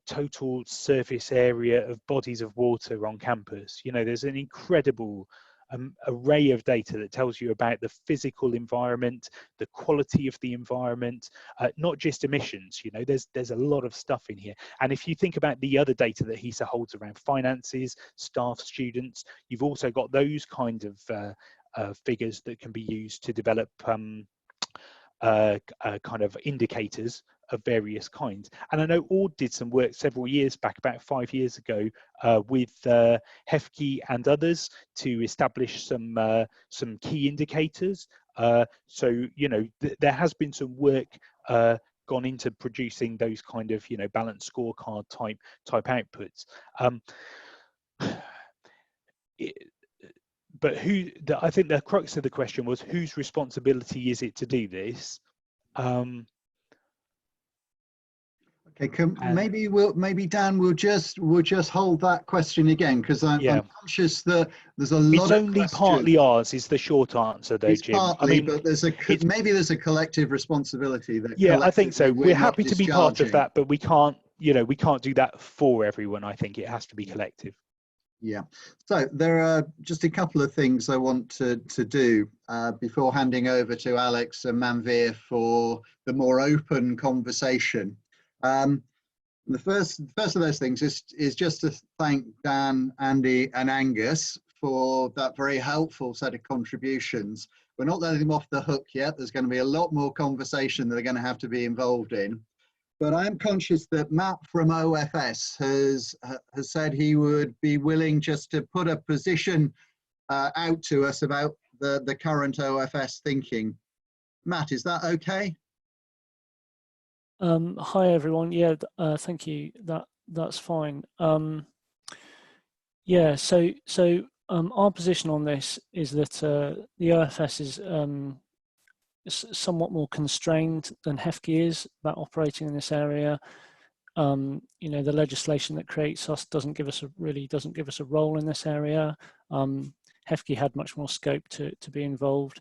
total surface area of bodies of water on campus. There's an incredible array of data that tells you about the physical environment, the quality of the environment, not just emissions. There's a lot of stuff in here. And if you think about the other data that HESA holds around finances, staff, students, you've also got those kind of figures that can be used to develop kind of indicators of various kinds. And I know Ord did some work several years back, about 5 years ago, with HEFKI and others to establish some key indicators. So there has been some work gone into producing those kind of, you know, balanced scorecard type outputs. But I think the crux of the question was, whose responsibility is it to do this? Okay, maybe Dan will just hold that question again, because I'm conscious that there's a lot it's of only questions. Partly ours is the short answer, though, it's Jim. Partly, I mean, but maybe there's a collective responsibility that. Yeah, I think so. We're happy to be part of that, but we can't do that for everyone. I think it has to be collective. Yeah. So there are just a couple of things I want to do before handing over to Alex and Manveer for the more open conversation. The first of those things is just to thank Dan, Andy and Angus for that very helpful set of contributions. We're not letting them off the hook yet. There's going to be a lot more conversation that they're going to have to be involved in. But I'm conscious that Matt from OFS has said he would be willing just to put a position out to us about the current OFS thinking. Matt, is that okay? Hi everyone. Yeah, thank you. That's fine. Yeah. So our position on this is that the OFS is somewhat more constrained than HEFCE is about operating in this area. You know, the legislation that creates us doesn't give us a role in this area. HEFCE had much more scope to be involved.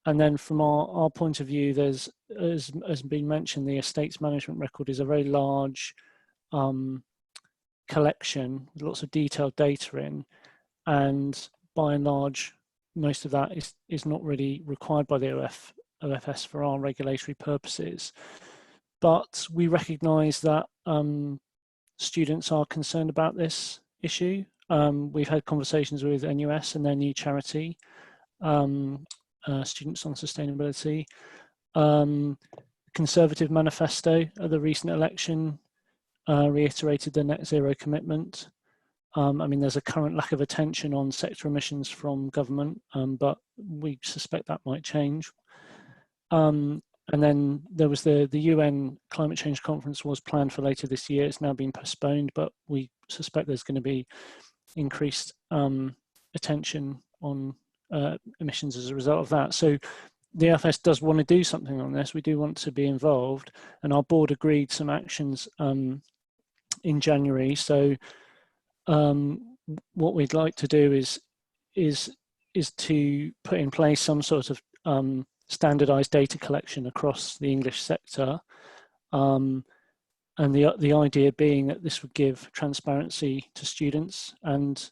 And then from our point of view, there's, as been mentioned, the estates management record is a very large collection with lots of detailed data in, and by and large, most of that is not really required by the OFS for our regulatory purposes. But we recognise that students are concerned about this issue. We've had conversations with NUS and their new charity, Students on Sustainability. Conservative manifesto at the recent election reiterated the net zero commitment. I mean, there's a current lack of attention on sector emissions from government, but we suspect that might change. And then there was the UN climate change conference was planned for later this year. It's now been postponed, but we suspect there's going to be increased attention on emissions as a result of that. So the OFS does want to do something on this. We do want to be involved, and our board agreed some actions in January. So what we'd like to do is to put in place some sort of standardized data collection across the English sector, and the idea being that this would give transparency to students and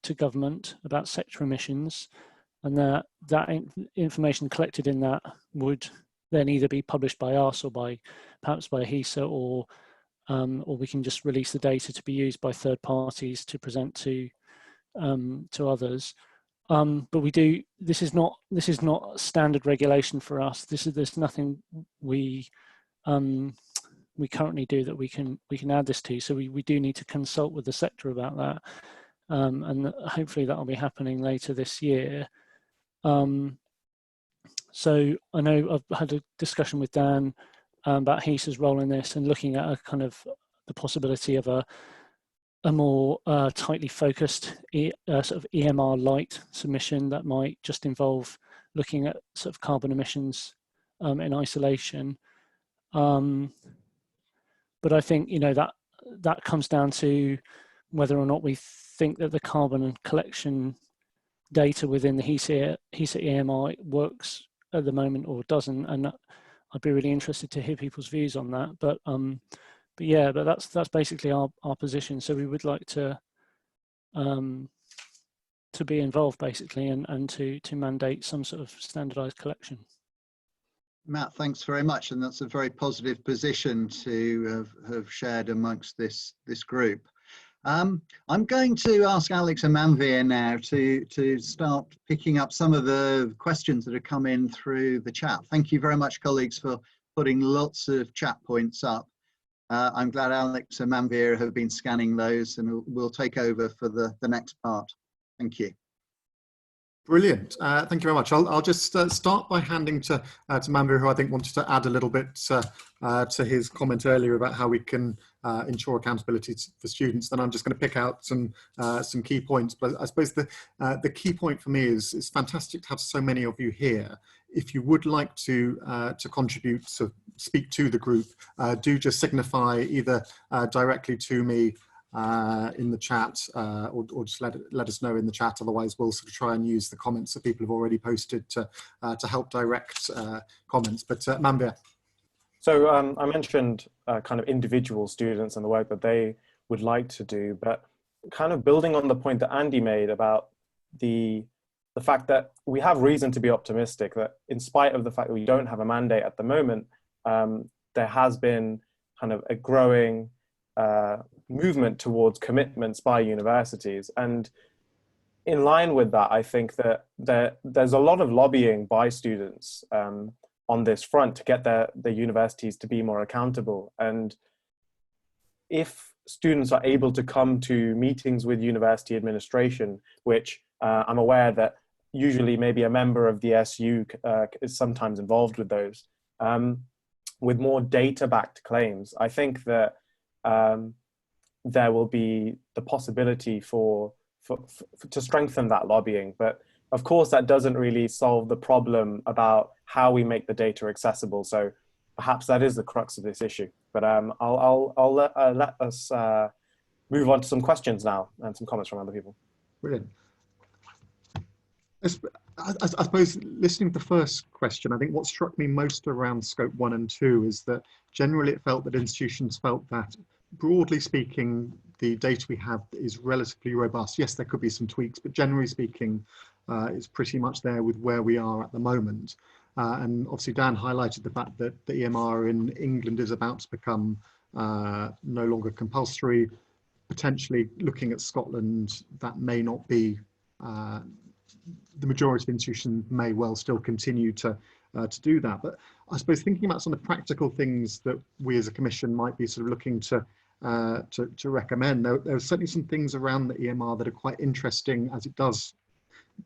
to government about sector emissions, and that information collected in that would then either be published by us or perhaps by HESA, or we can just release the data to be used by third parties to present to others. But this is not standard regulation for us. There's nothing we currently do that we can add this to. So we do need to consult with the sector about that, and hopefully that will be happening later this year. So I know I've had a discussion with Dan about HESA's role in this, and looking at a kind of the possibility of a more tightly focused sort of EMR light submission that might just involve looking at sort of carbon emissions in isolation. But I think, you know, that comes down to whether or not we think that the carbon collection data within the HESA EMR works at the moment or doesn't, and I'd be really interested to hear people's views on that. But yeah, but that's basically our position. So we would like to be involved basically, and to mandate some sort of standardized collection. Matt, thanks very much, and that's a very positive position to have shared amongst this group. I'm going to ask Alex and Manveer now to start picking up some of the questions that have come in through the chat. Thank you very much, colleagues, for putting lots of chat points up. I'm glad Alex and Manveer have been scanning those, and we'll take over for the next part. Thank you. Brilliant. Thank you very much. I'll just start by handing to Manvir, who I think wanted to add a little bit to his comment earlier about how we can ensure accountability for students. Then I'm just going to pick out some key points. But I suppose the key point for me is it's fantastic to have so many of you here. If you would like to contribute, to speak to the group, do just signify either directly to me in the chat, or just let us know in the chat. Otherwise, we'll sort of try and use the comments that people have already posted to help direct comments. But Manvir. So I mentioned kind of individual students and the work that they would like to do, but kind of building on the point that Andy made about the fact that we have reason to be optimistic that in spite of the fact that we don't have a mandate at the moment, there has been kind of a growing movement towards commitments by universities. And in line with that, I think that there's a lot of lobbying by students on this front to get the universities to be more accountable. And if students are able to come to meetings with university administration, which I'm aware that usually maybe a member of the SU is sometimes involved with those, with more data-backed claims, I think that there will be the possibility to strengthen that lobbying. But of course, that doesn't really solve the problem about how we make the data accessible. So perhaps that is the crux of this issue. But I'll let us move on to some questions now and some comments from other people. Brilliant. I suppose listening to the first question, I think what struck me most around scope 1 and 2 is that generally it felt that institutions felt that, broadly speaking, the data we have is relatively robust. Yes, there could be some tweaks, but generally speaking, it's pretty much there with where we are at the moment. And obviously Dan highlighted the fact that the EMR in England is about to become no longer compulsory. Potentially looking at Scotland, that may not be, the majority of institutions may well still continue to do that. But I suppose thinking about some of the practical things that we as a commission might be sort of looking to recommend, there are certainly some things around the EMR that are quite interesting as it does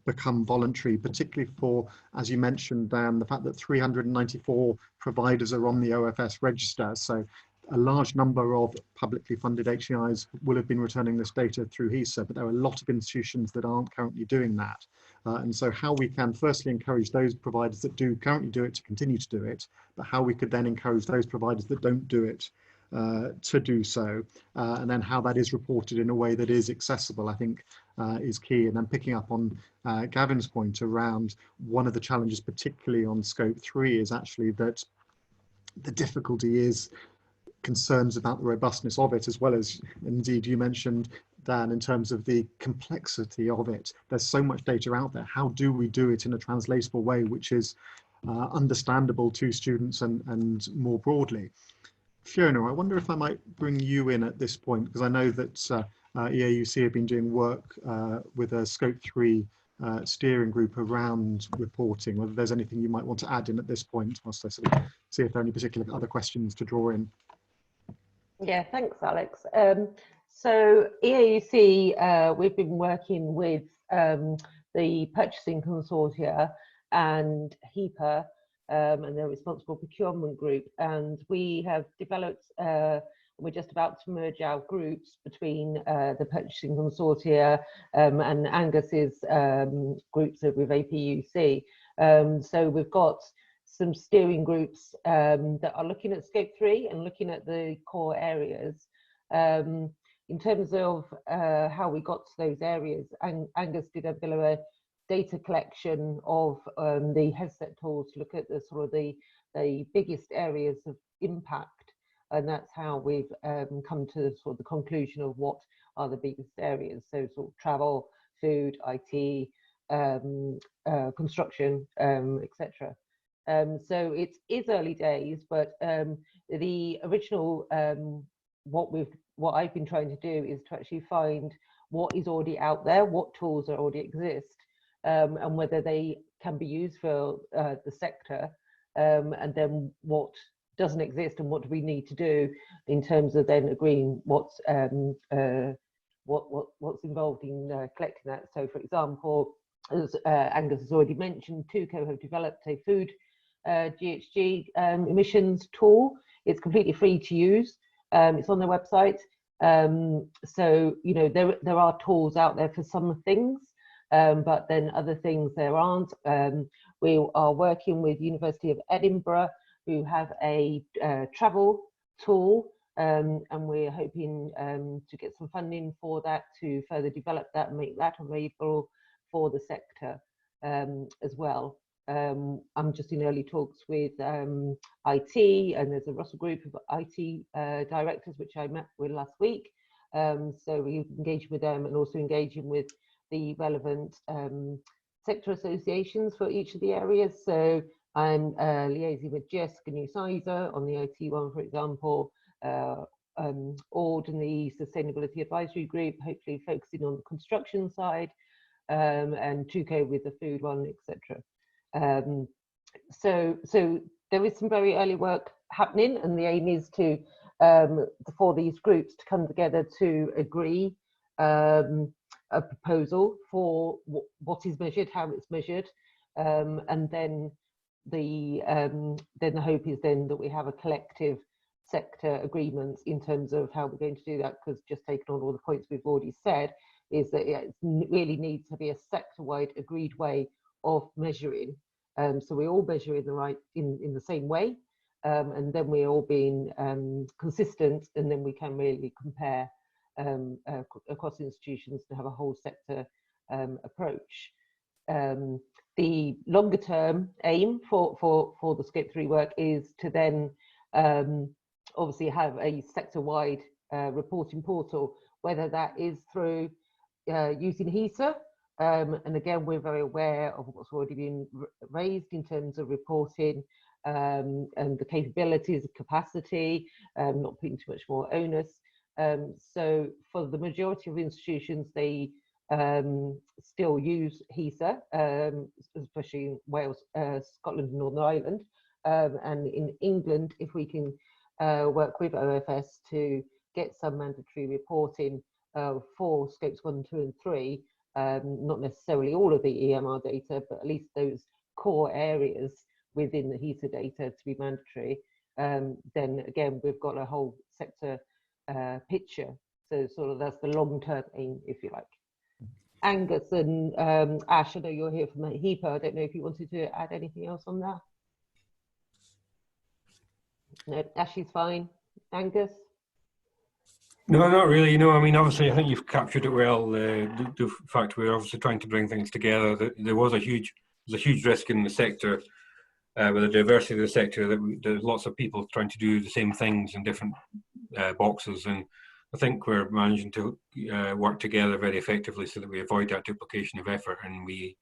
become voluntary, particularly for, as you mentioned, Dan, the fact that 394 providers are on the OFS register. So a large number of publicly funded HEIs will have been returning this data through HESA, but there are a lot of institutions that aren't currently doing that. And so how we can firstly encourage those providers that do currently do it to continue to do it, but how we could then encourage those providers that don't do it to do so, and then how that is reported in a way that is accessible, I think is key. And then picking up on Gavin's point around one of the challenges, particularly on scope 3, is actually that the difficulty is concerns about the robustness of it, as well as, indeed, you mentioned, Dan, in terms of the complexity of it. There's so much data out there. How do we do it in a translatable way, which is understandable to students and more broadly? Fiona, I wonder if I might bring you in at this point, because I know that EAUC have been doing work with a scope 3 steering group around reporting, whether there's anything you might want to add in at this point, whilst I sort of see if there are any particular other questions to draw in. Yeah, thanks, Alex. So EAUC, we've been working with the purchasing consortia and HEPA and their responsible procurement group, and we have developed, we're just about to merge our groups between the purchasing consortia and Angus's groups with APUC. So we've got some steering groups that are looking at scope 3 and looking at the core areas. In terms of how we got to those areas, Angus did a bit of a data collection of the HESA tool to look at the sort of the biggest areas of impact, and that's how we've come to sort of the conclusion of what are the biggest areas. So sort of travel, food, IT, construction, etc. So it is early days, but the original what I've been trying to do is to actually find what is already out there, what tools already exist, and whether they can be used for the sector, and then what doesn't exist and what do we need to do in terms of then agreeing what's involved in collecting that. So, for example, as Angus has already mentioned, TUCO have developed a food GHG emissions tool. It's completely free to use. It's on their website. So, you know, there are tools out there for some things, but then other things there aren't. We are working with University of Edinburgh, who have a travel tool, and we're hoping to get some funding for that to further develop that and make that available for the sector as well. I'm just in early talks with IT, and there's a Russell group of IT directors which I met with last week. So we're engaging with them and also engaging with the relevant sector associations for each of the areas. So I'm liaising with Jessica New-Sizer on the IT one, for example, Ord and the Sustainability Advisory Group, hopefully focusing on the construction side, and TUCO with the food one, etc. So there is some very early work happening, and the aim is to for these groups to come together to agree a proposal for what is measured, how it's measured, and then the hope is then that we have a collective sector agreement in terms of how we're going to do that, because just taking on all the points we've already said is that it really needs to be a sector-wide agreed way of measuring. So we all measure in the same way, and then we're all being consistent, and then we can really compare across institutions to have a whole sector approach. The longer term aim for the Scope 3 work is to then obviously have a sector-wide reporting portal, whether that is through using HESA, and again we're very aware of what's already been raised in terms of reporting and the capabilities, capacity, not putting too much more onus. So for the majority of institutions, they still use HESA, especially in Wales, Scotland and Northern Ireland, and in England, if we can work with OFS to get some mandatory reporting for scopes 1, 2 and 3, not necessarily all of the EMR data, but at least those core areas within the HESA data to be mandatory, then again we've got a whole sector picture. So sort of that's the long-term aim, if you like. Angus and Ash, I know you're here from HEPA. I don't know if you wanted to add anything else on that. No, Ash is fine. Angus? No, not really. No, I mean, obviously, I think you've captured it well. The fact we're obviously trying to bring things together. There was a huge risk in the sector, with the diversity of the sector, that there's lots of people trying to do the same things in different boxes, and I think we're managing to work together very effectively so that we avoid that duplication of effort, and we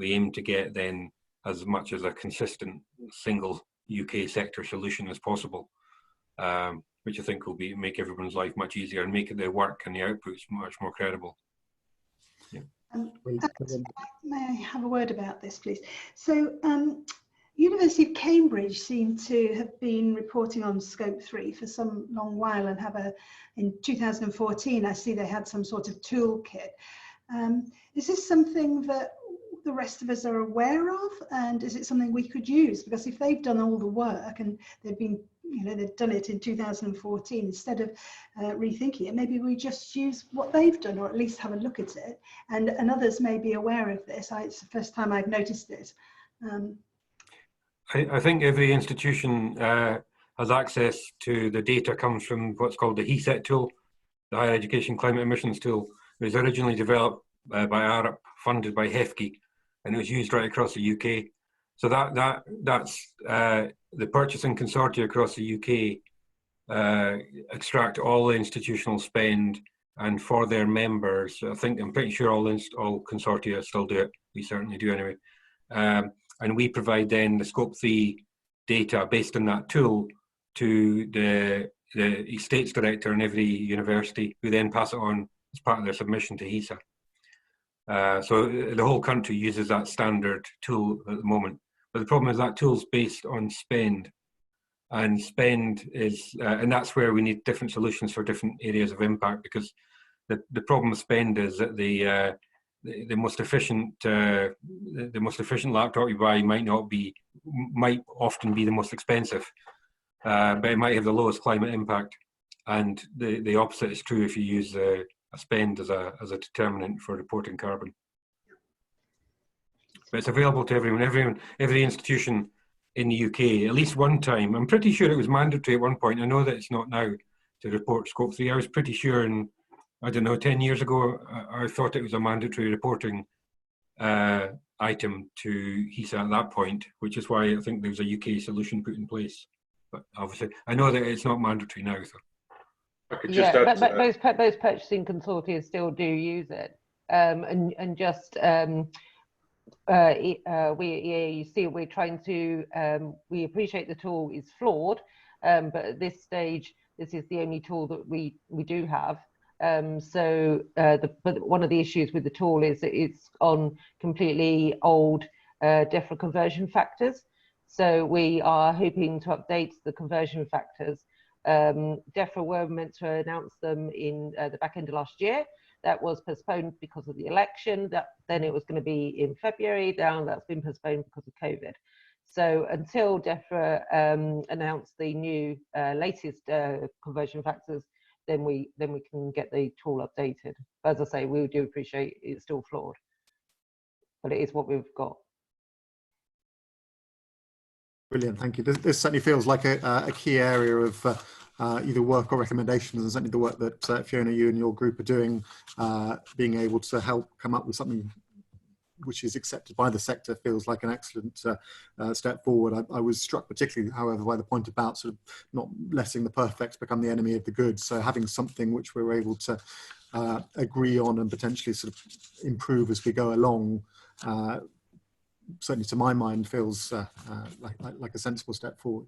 aim to get then as much as a consistent single UK sector solution as possible, which I think will make everyone's life much easier and make their work and the outputs much more credible. Yeah. May I have a word about this, please? So, University of Cambridge seem to have been reporting on Scope 3 for some long while, and in 2014, I see they had some sort of toolkit. Is this something that the rest of us are aware of, and is it something we could use? Because if they've done all the work and they've done it in 2014, instead of rethinking it, maybe we just use what they've done, or at least have a look at it. And others may be aware of this. It's the first time I've noticed it. I think every institution has access to the data comes from what's called the HESA tool, the Higher Education Climate Emissions tool. It was originally developed by ARUP, funded by HEFCE, and it was used right across the UK. So that's the purchasing consortia across the UK extract all the institutional spend, and for their members, I'm pretty sure all consortia still do it. We certainly do anyway. And we provide then the Scope 3 data based on that tool to the estates director in every university, who then pass it on as part of their submission to HESA. So the whole country uses that standard tool at the moment. But the problem is that tool's based on spend. And spend is, and that's where we need different solutions for different areas of impact, because the problem with spend is that the most efficient laptop you buy might often be the most expensive, but it might have the lowest climate impact. And the opposite is true if you use a spend as a determinant for reporting carbon. But it's available to everyone, every institution in the UK at least one time. I'm pretty sure it was mandatory at one point. I know that it's not now to report Scope 3. I was pretty sure, I don't know, 10 years ago, I thought it was a mandatory reporting item to HESA at that point, which is why I think there was a UK solution put in place. But obviously, I know that it's not mandatory now. So. I could just add but those purchasing consortia still do use it, and just we at EAUC, we're trying to, we appreciate the tool is flawed, but at this stage, this is the only tool that we do have. But one of the issues with the tool is that it's on completely old DEFRA conversion factors. So we are hoping to update the conversion factors. DEFRA were meant to announce them in the back end of last year. That was postponed because of the election. Then it was going to be in February. Now that's been postponed because of COVID. So until DEFRA announce the new latest conversion factors, then we can get the tool updated. As I say, we do appreciate it's still flawed, but it is what we've got. Brilliant, thank you. This certainly feels like a key area of either work or recommendations, and certainly the work that Fiona, you and your group are doing, being able to help come up with something which is accepted by the sector feels like an excellent step forward. I was struck particularly, however, by the point about sort of not letting the perfect become the enemy of the good. So having something which we're able to agree on and potentially sort of improve as we go along, certainly to my mind feels like a sensible step forward.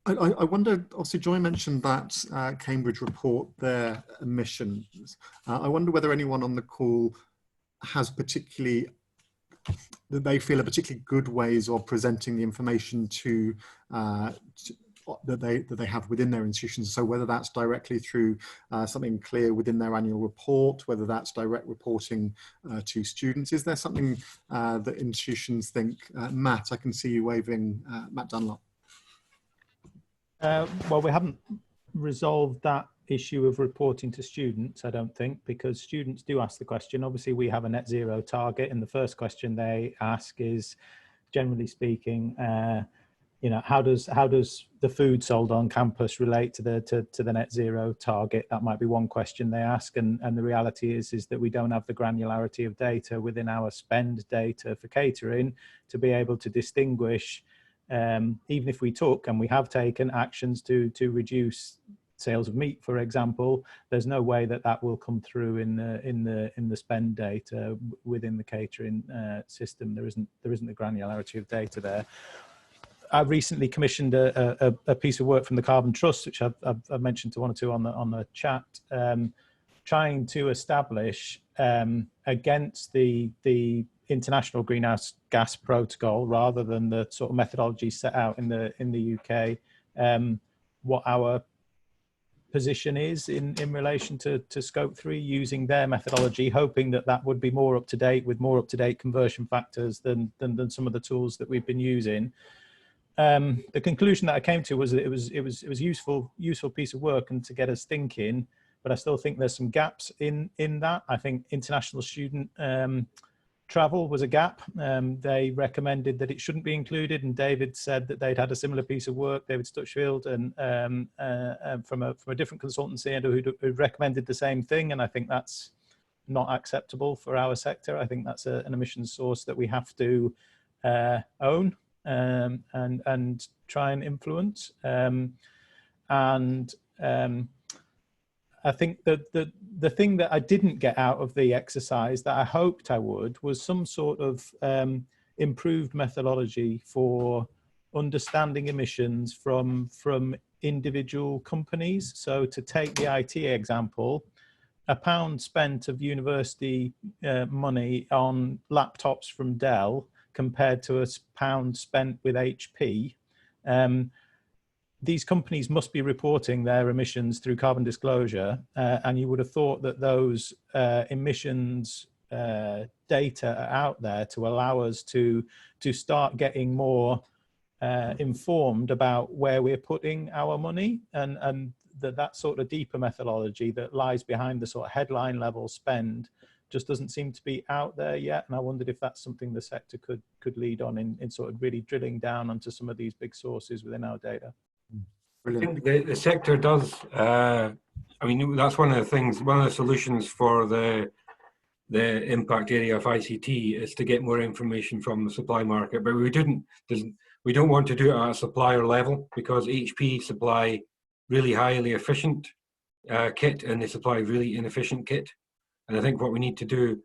I wonder, obviously Joy mentioned that Cambridge report their emissions. I wonder whether anyone on the call has particularly, that they feel are particularly good ways of presenting the information to that they have within their institutions. So whether that's directly through something clear within their annual report, whether that's direct reporting to students. Is there something that institutions think? Matt, I can see you waving. Matt Dunlop. Well, we haven't resolved that issue of reporting to students, I don't think, because students do ask the question. Obviously, we have a net zero target, and the first question they ask is, generally speaking, you know, how does the food sold on campus relate to the net zero target? That might be one question they ask, and the reality is that we don't have the granularity of data within our spend data for catering to be able to distinguish. Even if we took, and we have taken, actions to reduce sales of meat, for example, there's no way that will come through in the spend data within the catering system. There isn't the granularity of data there. I recently commissioned a piece of work from the Carbon Trust, which I've mentioned to one or two on the chat, trying to establish against the international greenhouse gas protocol, rather than the sort of methodology set out in the UK, what our position is in relation to Scope 3, using their methodology, hoping that would be more up to date, with more up to date conversion factors than some of the tools that we've been using. The conclusion that I came to was that it was useful piece of work and to get us thinking, but I still think there's some gaps in that. I think international student travel was a gap. They recommended that it shouldn't be included, and David said that they'd had a similar piece of work, David Stutchfield, and from a different consultancy, and who recommended the same thing. And I think that's not acceptable for our sector. I think that's an emissions source that we have to own and try and influence. I think that the thing that I didn't get out of the exercise that I hoped I would was some sort of improved methodology for understanding emissions from individual companies. So to take the IT example, £1 spent of university money on laptops from Dell compared to £1 spent with HP. These companies must be reporting their emissions through carbon disclosure, and you would have thought that those emissions data out there to allow us to start getting more informed about where we're putting our money, and that sort of deeper methodology that lies behind the sort of headline level spend just doesn't seem to be out there yet. And I wondered if that's something the sector could lead on in sort of really drilling down onto some of these big sources within our data. Brilliant. I think the sector does. I mean, that's one of the things. One of the solutions for the impact area of ICT is to get more information from the supply market, but we don't want to do it at a supplier level, because HP supply really highly efficient kit and they supply really inefficient kit. And I think what we need to do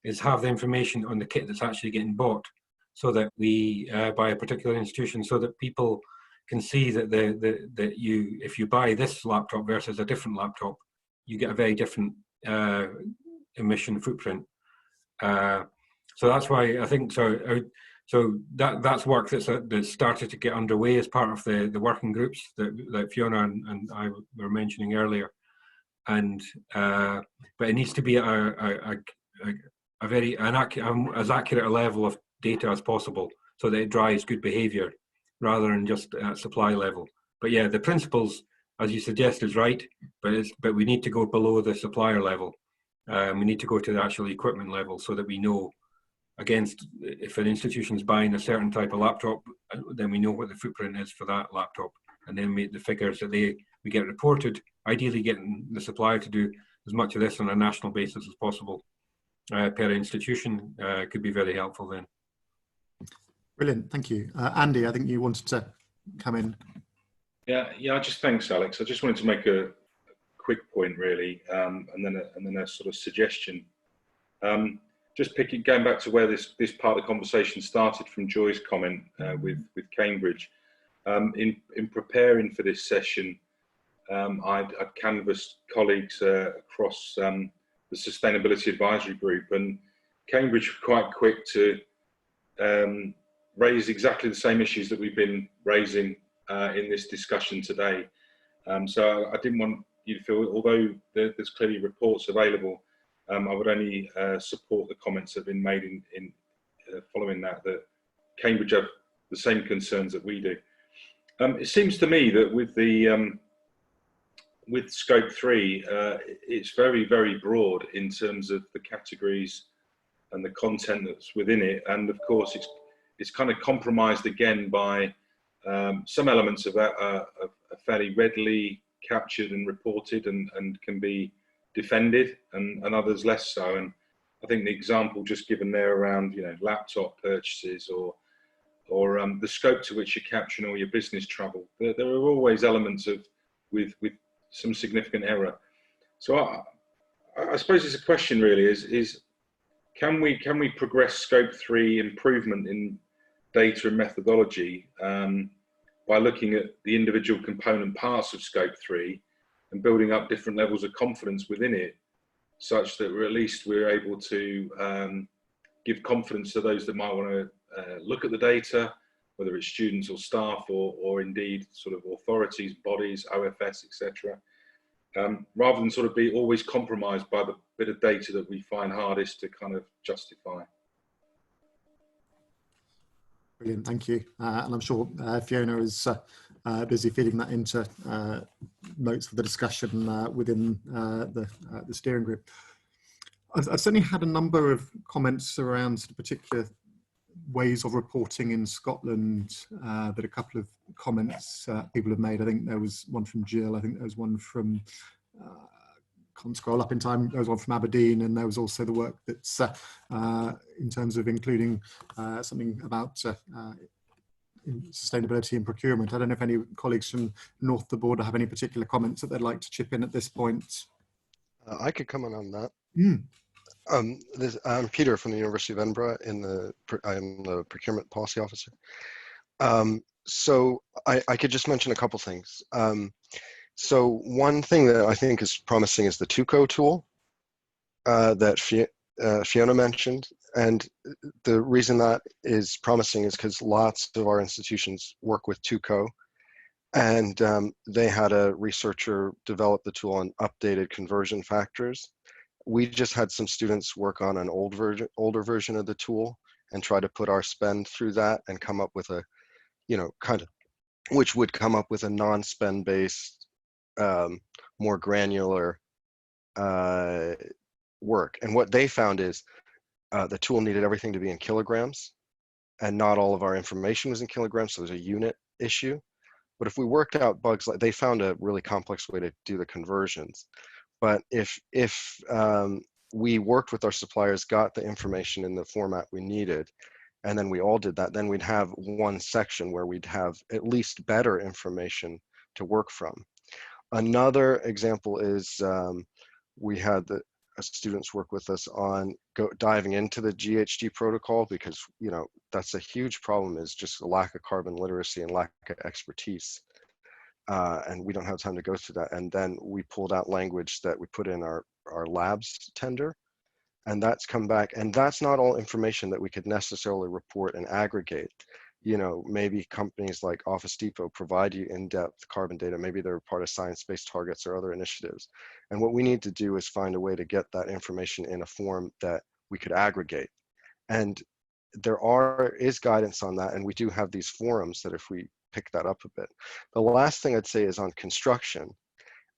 is have the information on the kit that's actually getting bought, so that we by a particular institution, so that people can see that if you buy this laptop versus a different laptop, you get a very different emission footprint. So that's why I think so. So that's work that's started to get underway as part of the working groups that Fiona and I were mentioning earlier. And but it needs to be as accurate a level of data as possible, so that it drives good behaviour rather than just at supply level. But yeah, the principles, as you suggest, is right, but we need to go below the supplier level. We need to go to the actual equipment level, so that we know, against, if an institution is buying a certain type of laptop, then we know what the footprint is for that laptop, and then make the figures that we get reported. Ideally, getting the supplier to do as much of this on a national basis as possible per institution could be very helpful then. Brilliant, thank you. Andy, I think you wanted to come in. Yeah. Just thanks, Alex. I just wanted to make a quick point, really, and then a sort of suggestion. Just going back to where this part of the conversation started from Joy's comment with Cambridge. In preparing for this session, I'd canvassed colleagues across the Sustainability Advisory Group, and Cambridge were quite quick to raise exactly the same issues that we've been raising in this discussion today. So I didn't want you to feel, although there's clearly reports available, I would only support the comments that have been made in following that Cambridge have the same concerns that we do. It seems to me that with Scope 3, it's very, very broad in terms of the categories and the content that's within it. And of course, it's kind of compromised again by some elements of that are fairly readily captured and reported and can be defended, and others less so. And I think the example just given there around, laptop purchases or the scope to which you're capturing all your business travel, there are always elements with some significant error. So I suppose it's a question really is can we progress Scope 3 improvement in data and methodology by looking at the individual component parts of Scope 3 and building up different levels of confidence within it, such that we're able to give confidence to those that might want to look at the data, whether it's students or staff or indeed sort of authorities, bodies, OFS, etc., rather than sort of be always compromised by the bit of data that we find hardest to kind of justify. Brilliant, thank you. And I'm sure Fiona is busy feeding that into notes for the discussion within the steering group. I've certainly had a number of comments around sort of particular ways of reporting in Scotland that a couple of comments people have made. I think there was one from Jill, I think there was one from, can't scroll up in time, there was one from Aberdeen, and there was also the work that's in terms of including something about sustainability and procurement. I don't know if any colleagues from north of the border have any particular comments that they'd like to chip in at this point. I could comment on that. Mm. I'm Peter from the University of Edinburgh. I'm the procurement policy officer. So I could just mention a couple things. So one thing that I think is promising is the TUCO tool that Fiona mentioned. And the reason that is promising is because lots of our institutions work with TUCO, and they had a researcher develop the tool on updated conversion factors, we just had some students work on an older version of the tool and try to put our spend through that and come up with a, kind of, which would come up with a non-spend based, more granular work. And what they found is the tool needed everything to be in kilograms, and not all of our information was in kilograms, so there's a unit issue. But if we worked out bugs, like they found a really complex way to do the conversions. But if we worked with our suppliers, got the information in the format we needed, and then we all did that, then we'd have one section where we'd have at least better information to work from. Another example is we had the students work with us on diving into the GHG protocol, because that's a huge problem, is just a lack of carbon literacy and lack of expertise. And we don't have time to go through that. And then we pulled out language that we put in our labs tender, and that's come back. And that's not all information that we could necessarily report and aggregate. Maybe companies like Office Depot provide you in-depth carbon data. Maybe they're part of science-based targets or other initiatives. And what we need to do is find a way to get that information in a form that we could aggregate. And there is guidance on that. And we do have these forums that if we pick that up a bit. The last thing I'd say is on construction.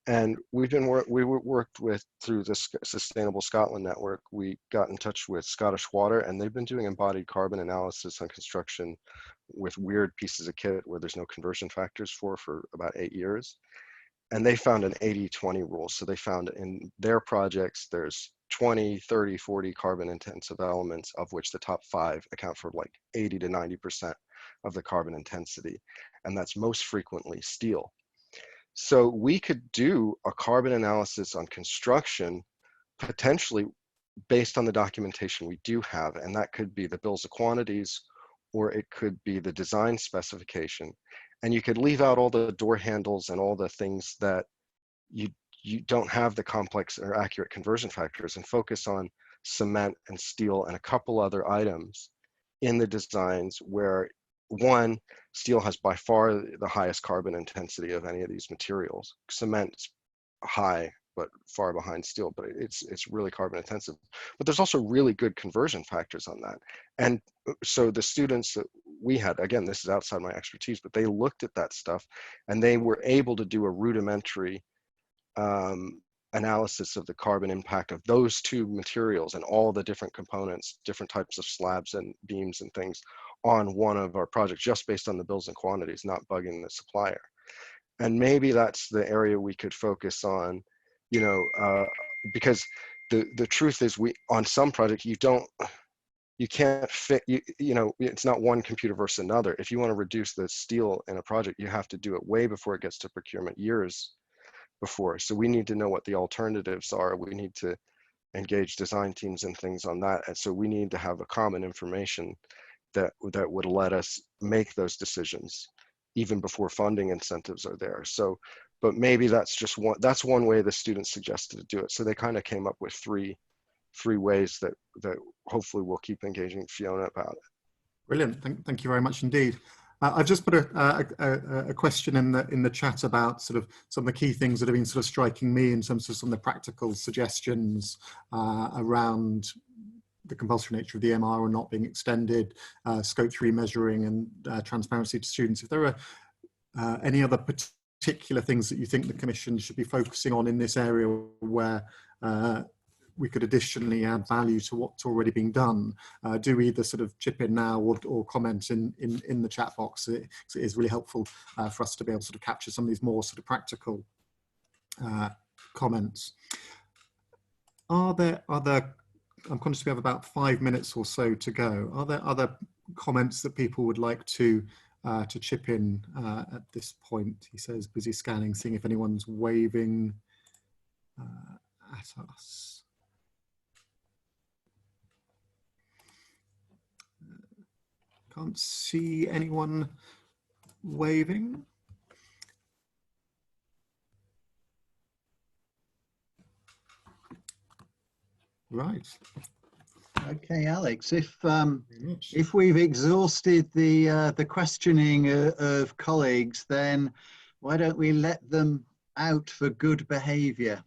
And we worked with, through the Sustainable Scotland Network, we got in touch with Scottish Water, and they've been doing embodied carbon analysis on construction with weird pieces of kit where there's no conversion factors for about 8 years. And they found an 80-20 rule. So they found in their projects, there's 20, 30, 40 carbon intensive elements, of which the top 5 account for like 80 to 90% of the carbon intensity. And that's most frequently steel. So we could do a carbon analysis on construction, potentially based on the documentation we do have, and that could be the bills of quantities, or it could be the design specification. And you could leave out all the door handles and all the things that you don't have the complex or accurate conversion factors, and focus on cement and steel and a couple other items in the designs where, one, steel has by far the highest carbon intensity of any of these materials. Cement's high, but far behind steel, but it's really carbon intensive. But there's also really good conversion factors on that. And so the students that we had, again, this is outside my expertise, but they looked at that stuff and they were able to do a rudimentary analysis of the carbon impact of those two materials and all the different components, different types of slabs and beams and things on one of our projects, just based on the bills and quantities, not bugging the supplier. And maybe that's the area we could focus on, because the truth is, on some projects, you can't fit, it's not one computer versus another. If you want to reduce the steel in a project, you have to do it way before it gets to procurement, years before. So we need to know what the alternatives are. We need to engage design teams and things on that. And so we need to have a common information that would let us make those decisions even before funding incentives are there. So, but maybe that's one way the students suggested to do it. So they kind of came up with three ways that hopefully we'll keep engaging Fiona about it. Brilliant, thank you very much indeed. I've just put a question in the chat about sort of some of the key things that have been sort of striking me in terms of some of the practical suggestions around the compulsory nature of the MR or not being extended, scope 3 measuring, and transparency to students. If there are any other particular things that you think the Commission should be focusing on in this area where we could additionally add value to what's already being done, do either sort of chip in now or comment in the chat box. It is really helpful for us to be able to sort of capture some of these more sort of practical comments. Are there other, I'm conscious we have about 5 minutes or so to go. Are there other comments that people would like to chip in at this point? He says, busy scanning, seeing if anyone's waving at us. Can't see anyone waving. Right. Okay, Alex. If we've exhausted the questioning of colleagues, then why don't we let them out for good behaviour?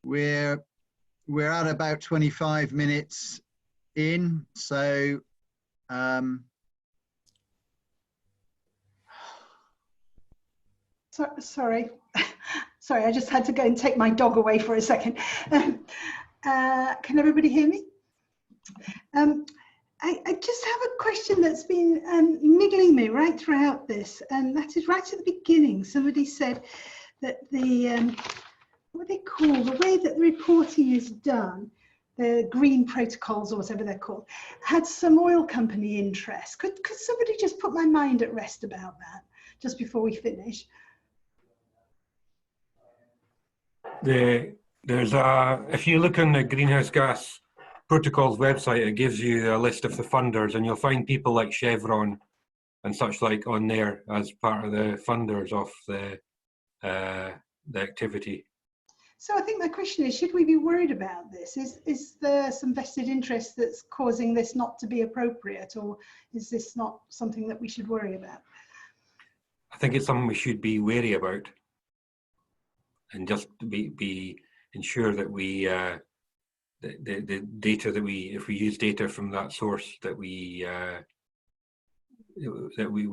we're at about 25 minutes in, so sorry, sorry, I just had to go and take my dog away for a second. Can everybody hear me? I just have a question that's been niggling me right throughout this, and that is right at the beginning. Somebody said that the, what they call, the way that the reporting is done, the green protocols or whatever they're called, had some oil company interest. Could somebody just put my mind at rest about that just before we finish? There's a, if you look on the greenhouse gas protocols website, it gives you a list of the funders, and you'll find people like Chevron and such like on there as part of the funders of the activity. So I think my question is, should we be worried about this? Is there some vested interest that's causing this not to be appropriate, or is this not something that we should worry about? I think it's something we should be wary about, and just ensure that we the data that if we use data from that source, that we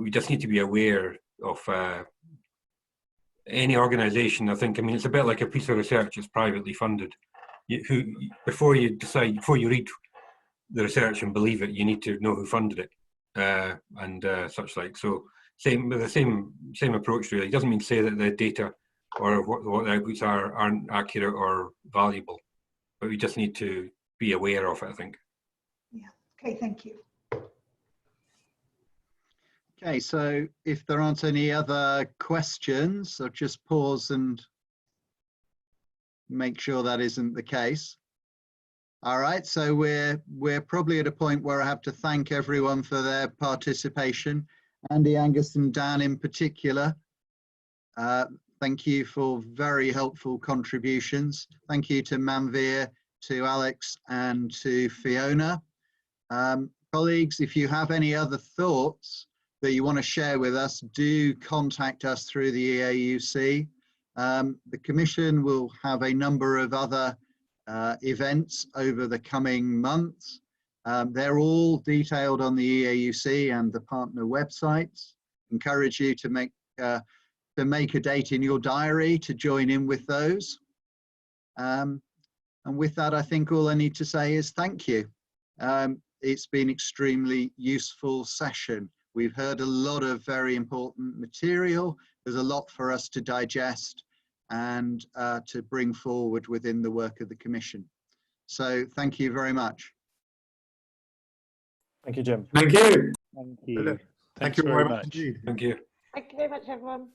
just need to be aware of any organization. I mean, it's a bit like a piece of research that's privately funded. Before you read the research and believe it, you need to know who funded it, and such like. So the same approach really. It doesn't mean to say that the data or what the outputs aren't accurate or valuable, but we just need to be aware of it, I think. Yeah, okay, thank you. Okay, so if there aren't any other questions, I'll just pause and make sure that isn't the case. All right, so we're probably at a point where I have to thank everyone for their participation. Andy, Angus and Dan in particular. Thank you for very helpful contributions. Thank you to Manveer, to Alex and to Fiona. Colleagues, if you have any other thoughts that you want to share with us, do contact us through the EAUC. The Commission will have a number of other events over the coming months. They're all detailed on the EAUC and the partner websites. Encourage you to make a date in your diary to join in with those. And with that, I think all I need to say is thank you. It's been extremely useful session. We've heard a lot of very important material. There's a lot for us to digest and to bring forward within the work of the Commission. So thank you very much. Thank you, Jim. Thank you. Thank you. Thank you very much indeed. Thank you. Thank you very much, everyone.